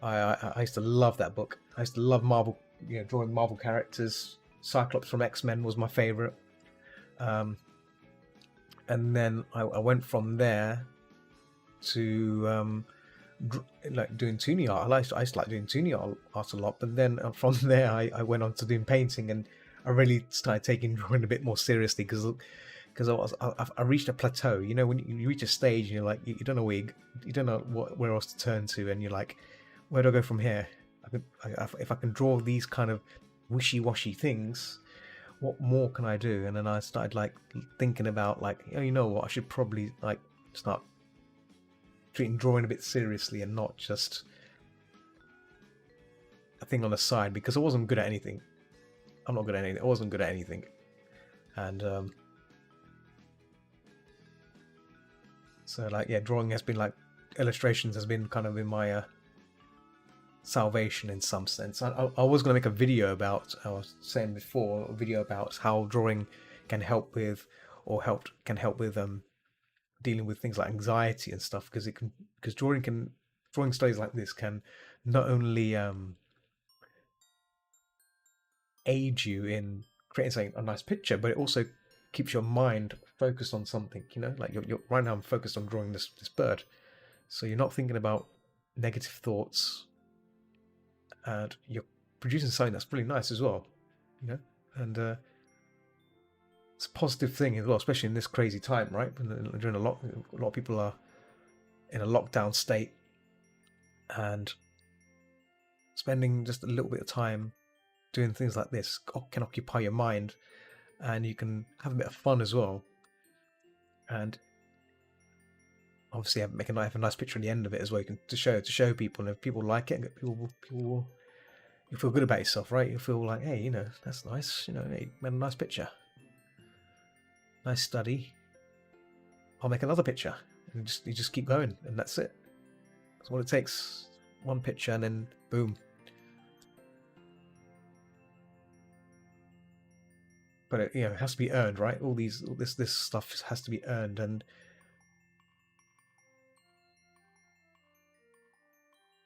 I used to love that book. I used to love Marvel, you know, drawing Marvel characters. Cyclops from X-Men was my favorite. And then I went from there to like doing Toonie art. I used to like doing Toonie art a lot. But then from there, I went on to doing painting, and I really started taking drawing a bit more seriously because I reached a plateau. You know, when you reach a stage, and you're like you don't know you don't know where else to turn to, and you're like, where do I go from here? If I can draw these kind of wishy-washy things, what more can I do? And then I started like thinking about like, oh, you know what, I should probably like start treating drawing a bit seriously and not just a thing on the side, because I wasn't good at anything. I'm not good at anything. I wasn't good at anything, and so like yeah, drawing has been like illustrations has been kind of in my salvation in some sense. I was going to make a video about, I was saying before, a video about how drawing can help with, or can help with dealing with things like anxiety and stuff, because drawing studies like this can not only aid you in creating a nice picture, but it also keeps your mind focused on something. You know, like you're right now I'm focused on drawing this bird, so you're not thinking about negative thoughts, and you're producing something that's really nice as well, you know. And it's a positive thing as well, especially in this crazy time, right? During a lot of people are in a lockdown state, and spending just a little bit of time doing things like this can occupy your mind, and you can have a bit of fun as well. And obviously, have a nice picture at the end of it as well. You can to show people, and if people like it, people will, you feel good about yourself, right? You feel like, hey, that's nice. Hey, made a nice picture, nice study. I'll make another picture, and you just keep going, and that's it. That's what it takes. One picture, and then boom. But it has to be earned, right? All this stuff has to be earned, and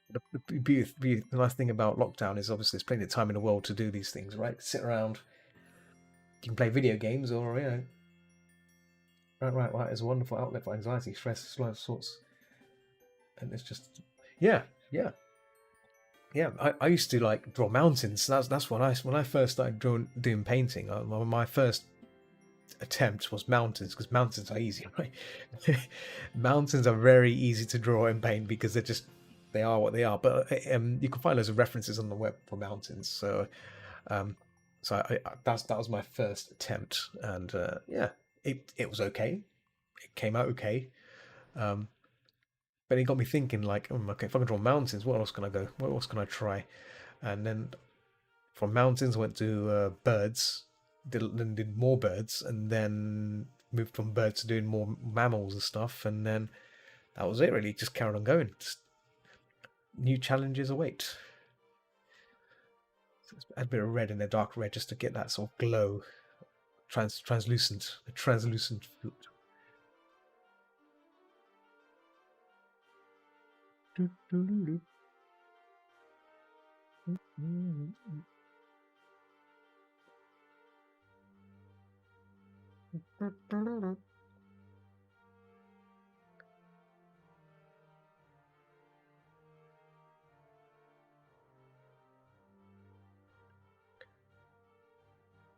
the nice thing about lockdown is obviously there's plenty of time in the world to do these things, right? Sit around, you can play video games, or right. It's a wonderful outlet for anxiety, stress, all sorts, and it's just yeah, yeah. Yeah, I used to like draw mountains. That's when I first started doing painting. My first attempt was mountains, because mountains are easy, right? Mountains are very easy to draw and paint because they are what they are. But you can find loads of references on the web for mountains. So um, that was my first attempt, and yeah, it was okay. It came out okay. Um, but it got me thinking, like, okay, if I can draw mountains, what else can I go? What else can I try? And then from mountains, I went to birds, did more birds, and then moved from birds to doing more mammals and stuff. And then that was it, really. Just carried on going. Just new challenges await. So add a bit of red in there, dark red, just to get that sort of glow, translucent, a translucent fruit.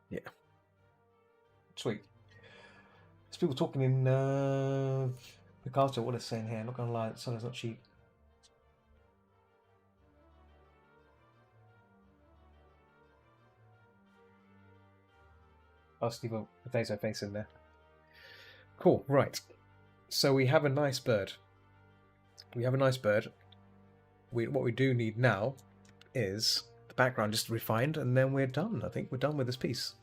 Yeah, sweet. There's people talking in Picasso. What it's saying here. I'm not gonna lie, it's not cheap. I'll Steve potato face in there. Cool, right. So we have a nice bird. What we do need now is the background just refined, and then we're done. I think we're done with this piece.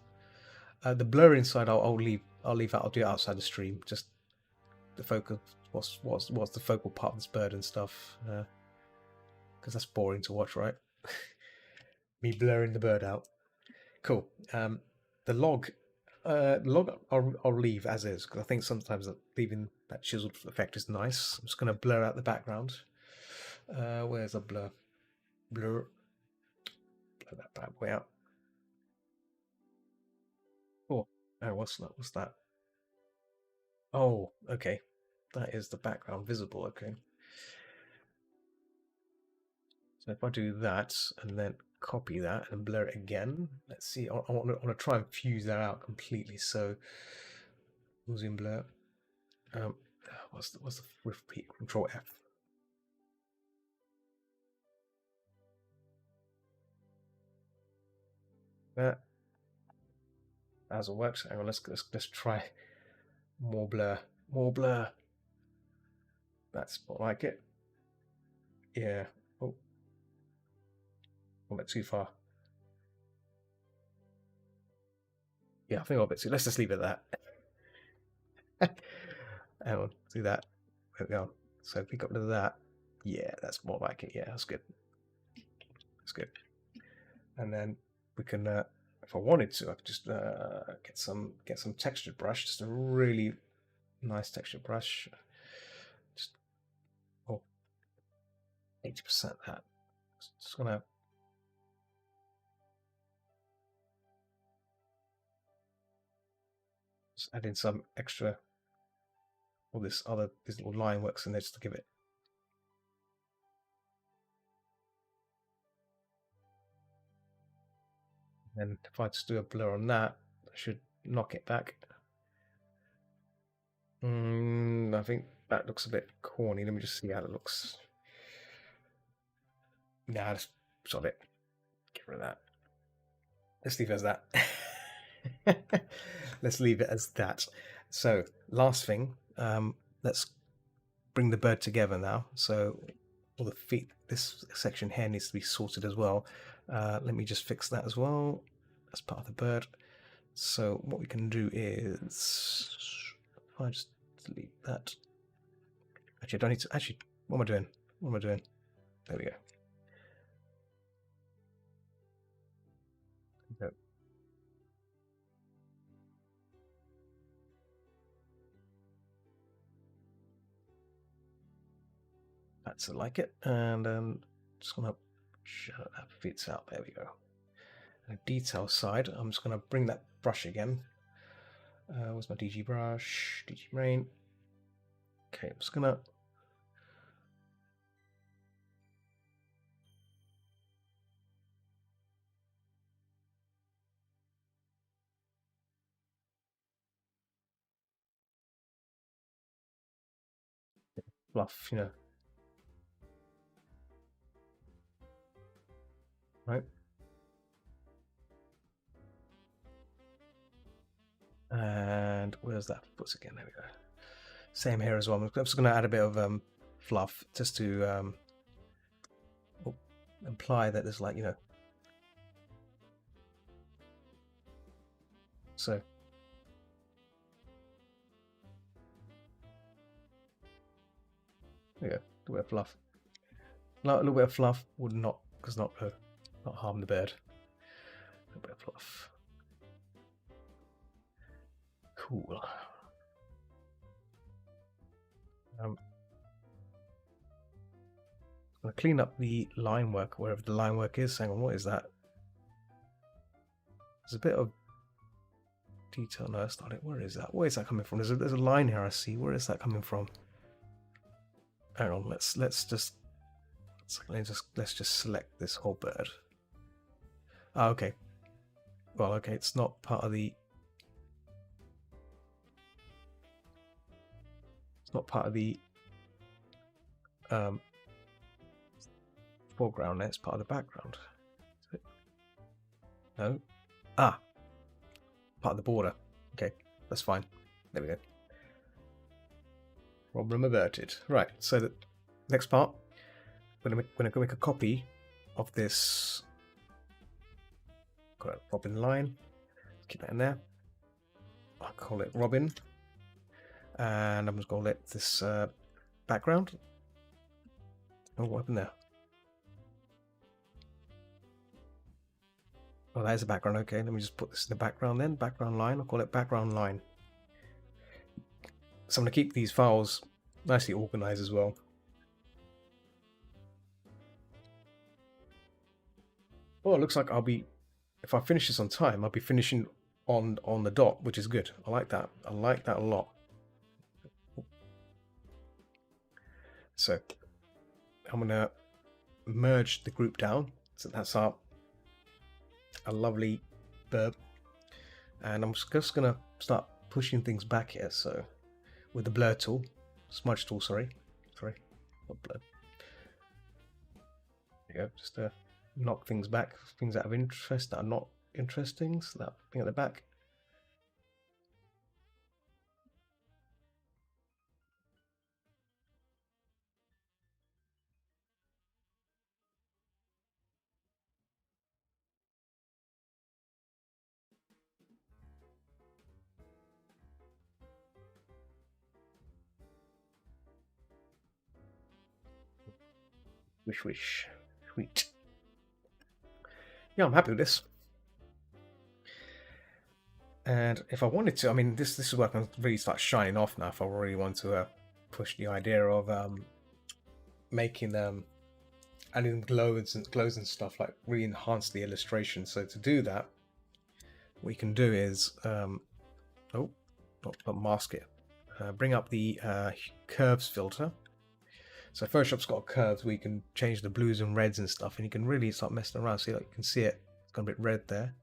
The blur inside, I'll leave out. I'll do it outside the stream. Just the focus. What's the focal part of this bird and stuff? Because that's boring to watch, right? Me blurring the bird out. Cool. The log, I'll leave as is, because I think sometimes leaving that chiseled effect is nice. I'm just going to blur out the background. Where's the blur? Blur that bad boy out. Oh, what's that? What's that? Oh, okay. That is the background visible. Okay. So if I do that and then copy that and blur it again, let's see. I want to try and fuse that out completely. So Gaussian blur. What's the repeat? Control F. That hasn't worked. Hang on, let's try more blur. More blur. That's more like it. Yeah. Oh, I went too far. Yeah, I think I went too. Let's just leave it at that. Hang on, do that. There we go. So if we got rid of that, yeah, that's more like it. Yeah, that's good. That's good. And then we can, if I wanted to, I could just get some textured brush, just a really nice textured brush. Just 80% that. Just gonna just add in some extra. All this little line works in there just to give it. And if I just do a blur on that, I should knock it back. I think that looks a bit corny. Let me just see how it looks. Nah, just sod it. Get rid of that. Let's leave it as that. Let's leave it as that. So, last thing, let's bring the bird together now. So, all the feet, this section here needs to be sorted as well. Let me just fix that as well. That's part of the bird. So, what we can do is, if I just delete that. Actually, I don't need to. Actually, what am I doing? What am I doing? There we go. Yep. That's like it, and just gonna show that fits out. There we go. And detail side, I'm just gonna bring that brush again. Where's my DG brush? DG Rain. Okay, I'm just gonna fluff, right? And where's that foot again? There we go. Same here as well. I'm just gonna add a bit of fluff just to imply that there's like, so there you go, a little bit of fluff. A little bit of fluff would not harm the bird. A little bit of fluff. Cool. I'm gonna clean up the line work wherever the line work is. Hang on, what is that? There's a bit of detail. No, that's not it. Where is that? Where is that coming from? There's a line here I see. Where is that coming from? Hang on, let's just select this whole bird. Oh, okay. Well, okay, it's not part of the foreground there, it's part of the background. No? Ah, part of the border. Okay, that's fine. There we go. Problem averted. Right, so the next part, we're going to make a copy of this Robin line. Keep that in there. I'll call it Robin. And I'm just going to let this background. Oh, what happened there? Oh, that is a background. Okay, let me just put this in the background then. Background line. I'll call it background line. So I'm going to keep these files nicely organized as well. Oh, it looks like if I finish this on time, I'll be finishing on the dot, which is good. I like that. I like that a lot. So I'm going to merge the group down. So that's a lovely burb. And I'm just going to start pushing things back here. So with the blur tool, smudge tool, sorry, not blur. There you go, just knock things back, things out of interest that are not interesting. So that thing at the back. Wish. Sweet. Yeah, I'm happy with this. And if I wanted to, I mean, this is where I can really start shining off now. If I really want to push the idea of making adding glows and stuff, like really enhance the illustration. So to do that, what you can do is not mask it. Bring up the curves filter. So Photoshop's got curves where you can change the blues and reds and stuff, and you can really start messing around. See, like you can see it's got a bit red there,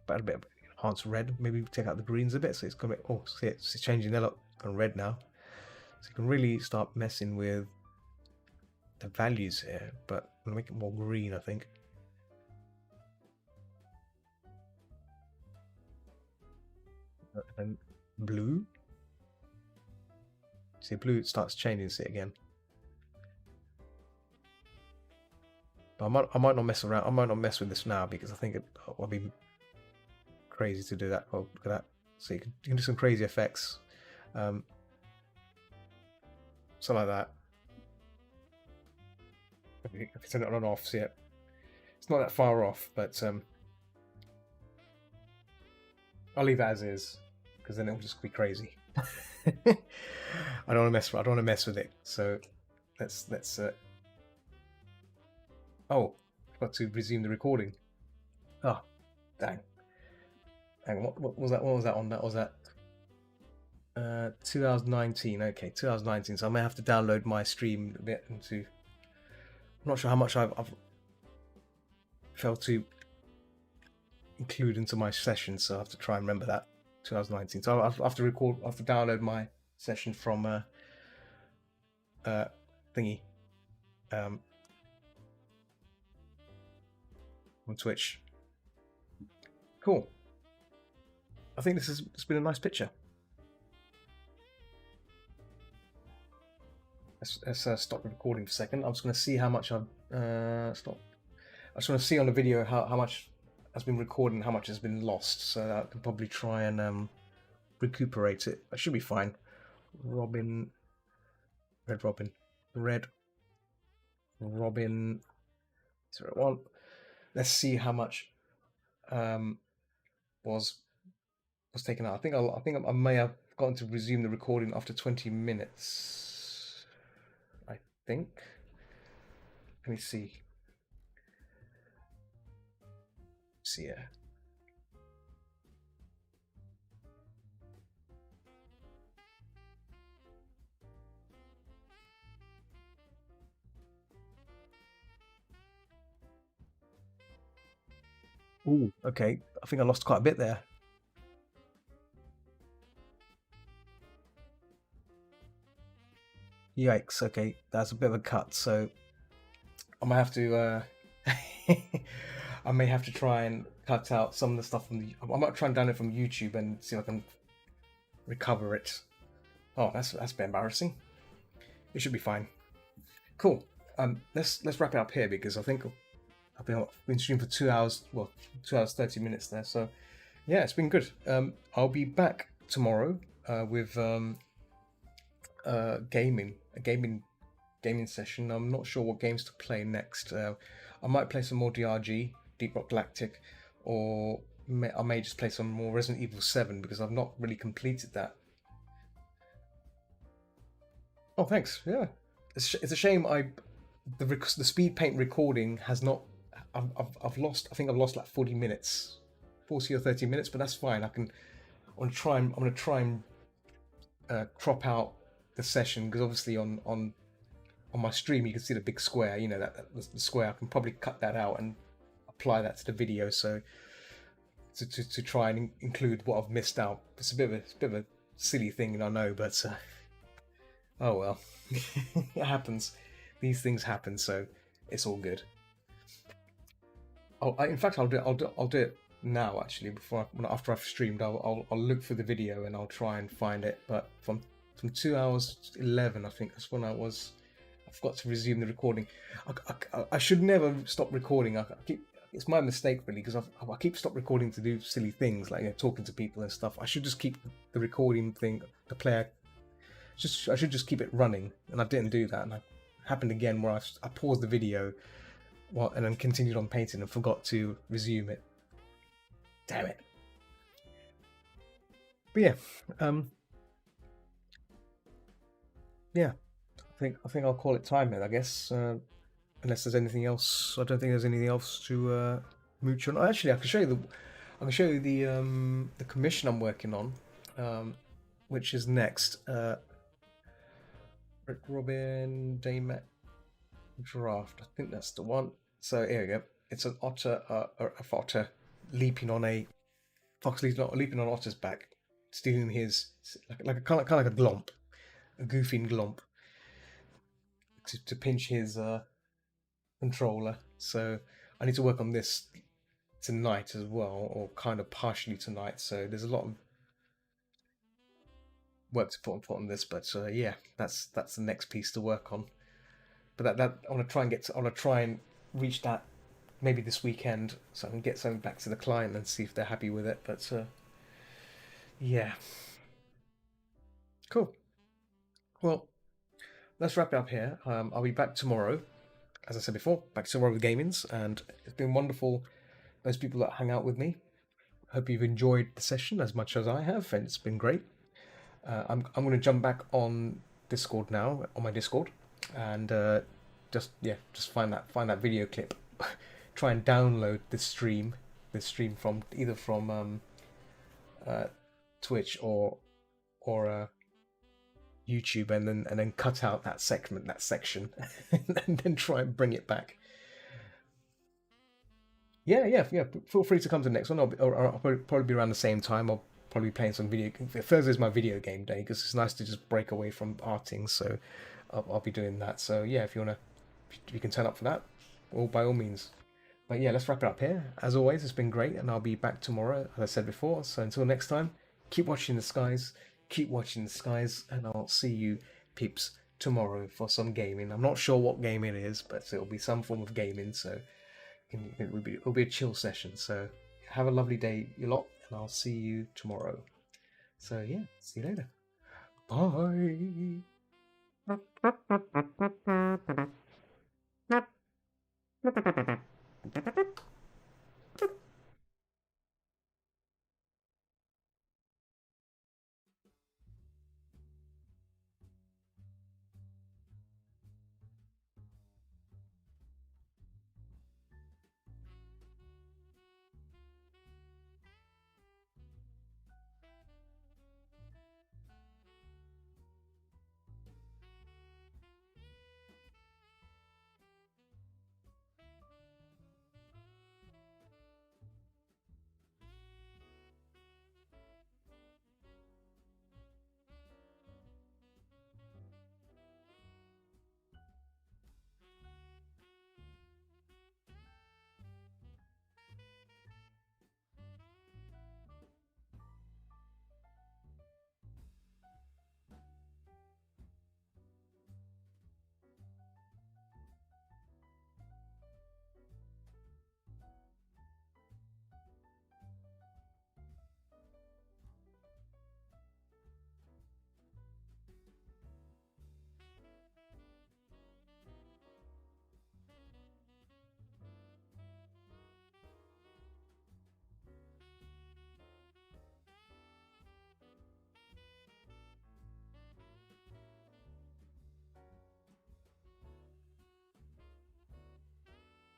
but a bit of enhanced red. Maybe take out the greens a bit, so it's got a bit. Oh, see it's changing there. Look, gone red now. So you can really start messing with the values here, but I'm gonna make it more green, I think. And blue. See, blue starts changing it again. But I might not mess around. I might not mess with this now because I think it'll be crazy to do that. Oh, look at that. So you can do some crazy effects. Something like that. If you turn it on and off, see it. It's not that far off, but I'll leave it as is because then it'll just be crazy. I don't want to mess. I don't want to mess with it. So let's. Oh, I've got to resume the recording. Oh, dang. Hang on, what was that? What was that on? That was at 2019. Okay, 2019. So I may have to download my stream a bit into. I'm not sure how much I've failed to include into my session, so I have to try and remember that. 2019. So I have to record. I have to download my session from thingy. On Twitch. Cool. I think it's been a nice picture. Let's stop the recording for a second. I'm just going to see how much I've stop. I just want to see on the video how much has been recorded and how much has been lost, so that I can probably try and recuperate it. I should be fine. Robin, Red Robin, Red Robin 01. Let's see how much was taken out. I think I may have gotten to resume the recording after 20 minutes. I think. Let me see. See ya. Ooh, okay. I think I lost quite a bit there. Yikes. Okay, that's a bit of a cut. So I might have to. I may have to try and cut out some of the stuff from the. I might try and download it from YouTube and see if I can recover it. Oh, that's a bit embarrassing. It should be fine. Cool. Let's wrap it up here because I think I've been streaming for 2 hours. Well, 2 hours 30 minutes there. So yeah, it's been good. I'll be back tomorrow with a gaming session. I'm not sure what games to play next. I might play some more DRG, Deep Rock Galactic, or I may just play some more Resident Evil 7 because I've not really completed that. Oh, thanks. Yeah, it's a shame. The speed paint recording has not. I've lost. I think I've lost like 40 minutes, 40 or 30 minutes, but that's fine. I'm gonna try and crop out the session because obviously on my stream you can see the big square. You know the square. I can probably cut that out and apply that to the video. So to try and include what I've missed out. It's a bit of a silly thing, I know, but oh well, it happens. These things happen, so it's all good. In fact, I'll do it now. Actually, after I've streamed, I'll look for the video and I'll try and find it. But from 2 hours 11, I think that's when I forgot to resume the recording. I should never stop recording. It's my mistake really because I keep stop recording to do silly things like talking to people and stuff. I should just keep the recording thing, the player. I should just keep it running, and I didn't do that, and it happened again where I paused the video, and then continued on painting and forgot to resume it. Damn it! But yeah, yeah. I think I'll call it time then. I guess unless there's anything else. I don't think there's anything else to mooch on. Actually, I can show you the commission I'm working on, which is next. Rick Robin Daymet draft. I think that's the one. So here we go. It's an otter, a otter leaping on a fox leaping on an otter's back, stealing his like a kind of like a glomp, a goofing glomp, to pinch his controller. So I need to work on this tonight as well, or kind of partially tonight. So there's a lot of work to put on this, but yeah, that's the next piece to work on. But that I want to try and I want to try and reach that maybe this weekend, so I can get something back to the client and see if they're happy with it. But yeah, cool. Well, let's wrap it up here. I'll be back tomorrow, as I said before, back tomorrow with gamings, and it's been wonderful. Those people that hang out with me. Hope you've enjoyed the session as much as I have, and it's been great. I'm going to jump back on Discord now, on my Discord, and just find that video clip. Try and download this stream from either from uh, Twitch or YouTube, and then cut out that section, and then try and bring it back. Yeah. Feel free to come to the next one. I'll probably be around the same time. I'll probably be playing some video. Thursday's my video game day because it's nice to just break away from arting. So I'll be doing that. So yeah, if you can turn up for that, well, by all means. But yeah, let's wrap it up here. As always, it's been great, and I'll be back tomorrow, as I said before. So until next time, keep watching the skies, and I'll see you peeps tomorrow for some gaming. I'm not sure what game it is, but it'll be some form of gaming. So it'll be a chill session. So have a lovely day, you lot, and I'll see you tomorrow. So yeah, see you later. Bye.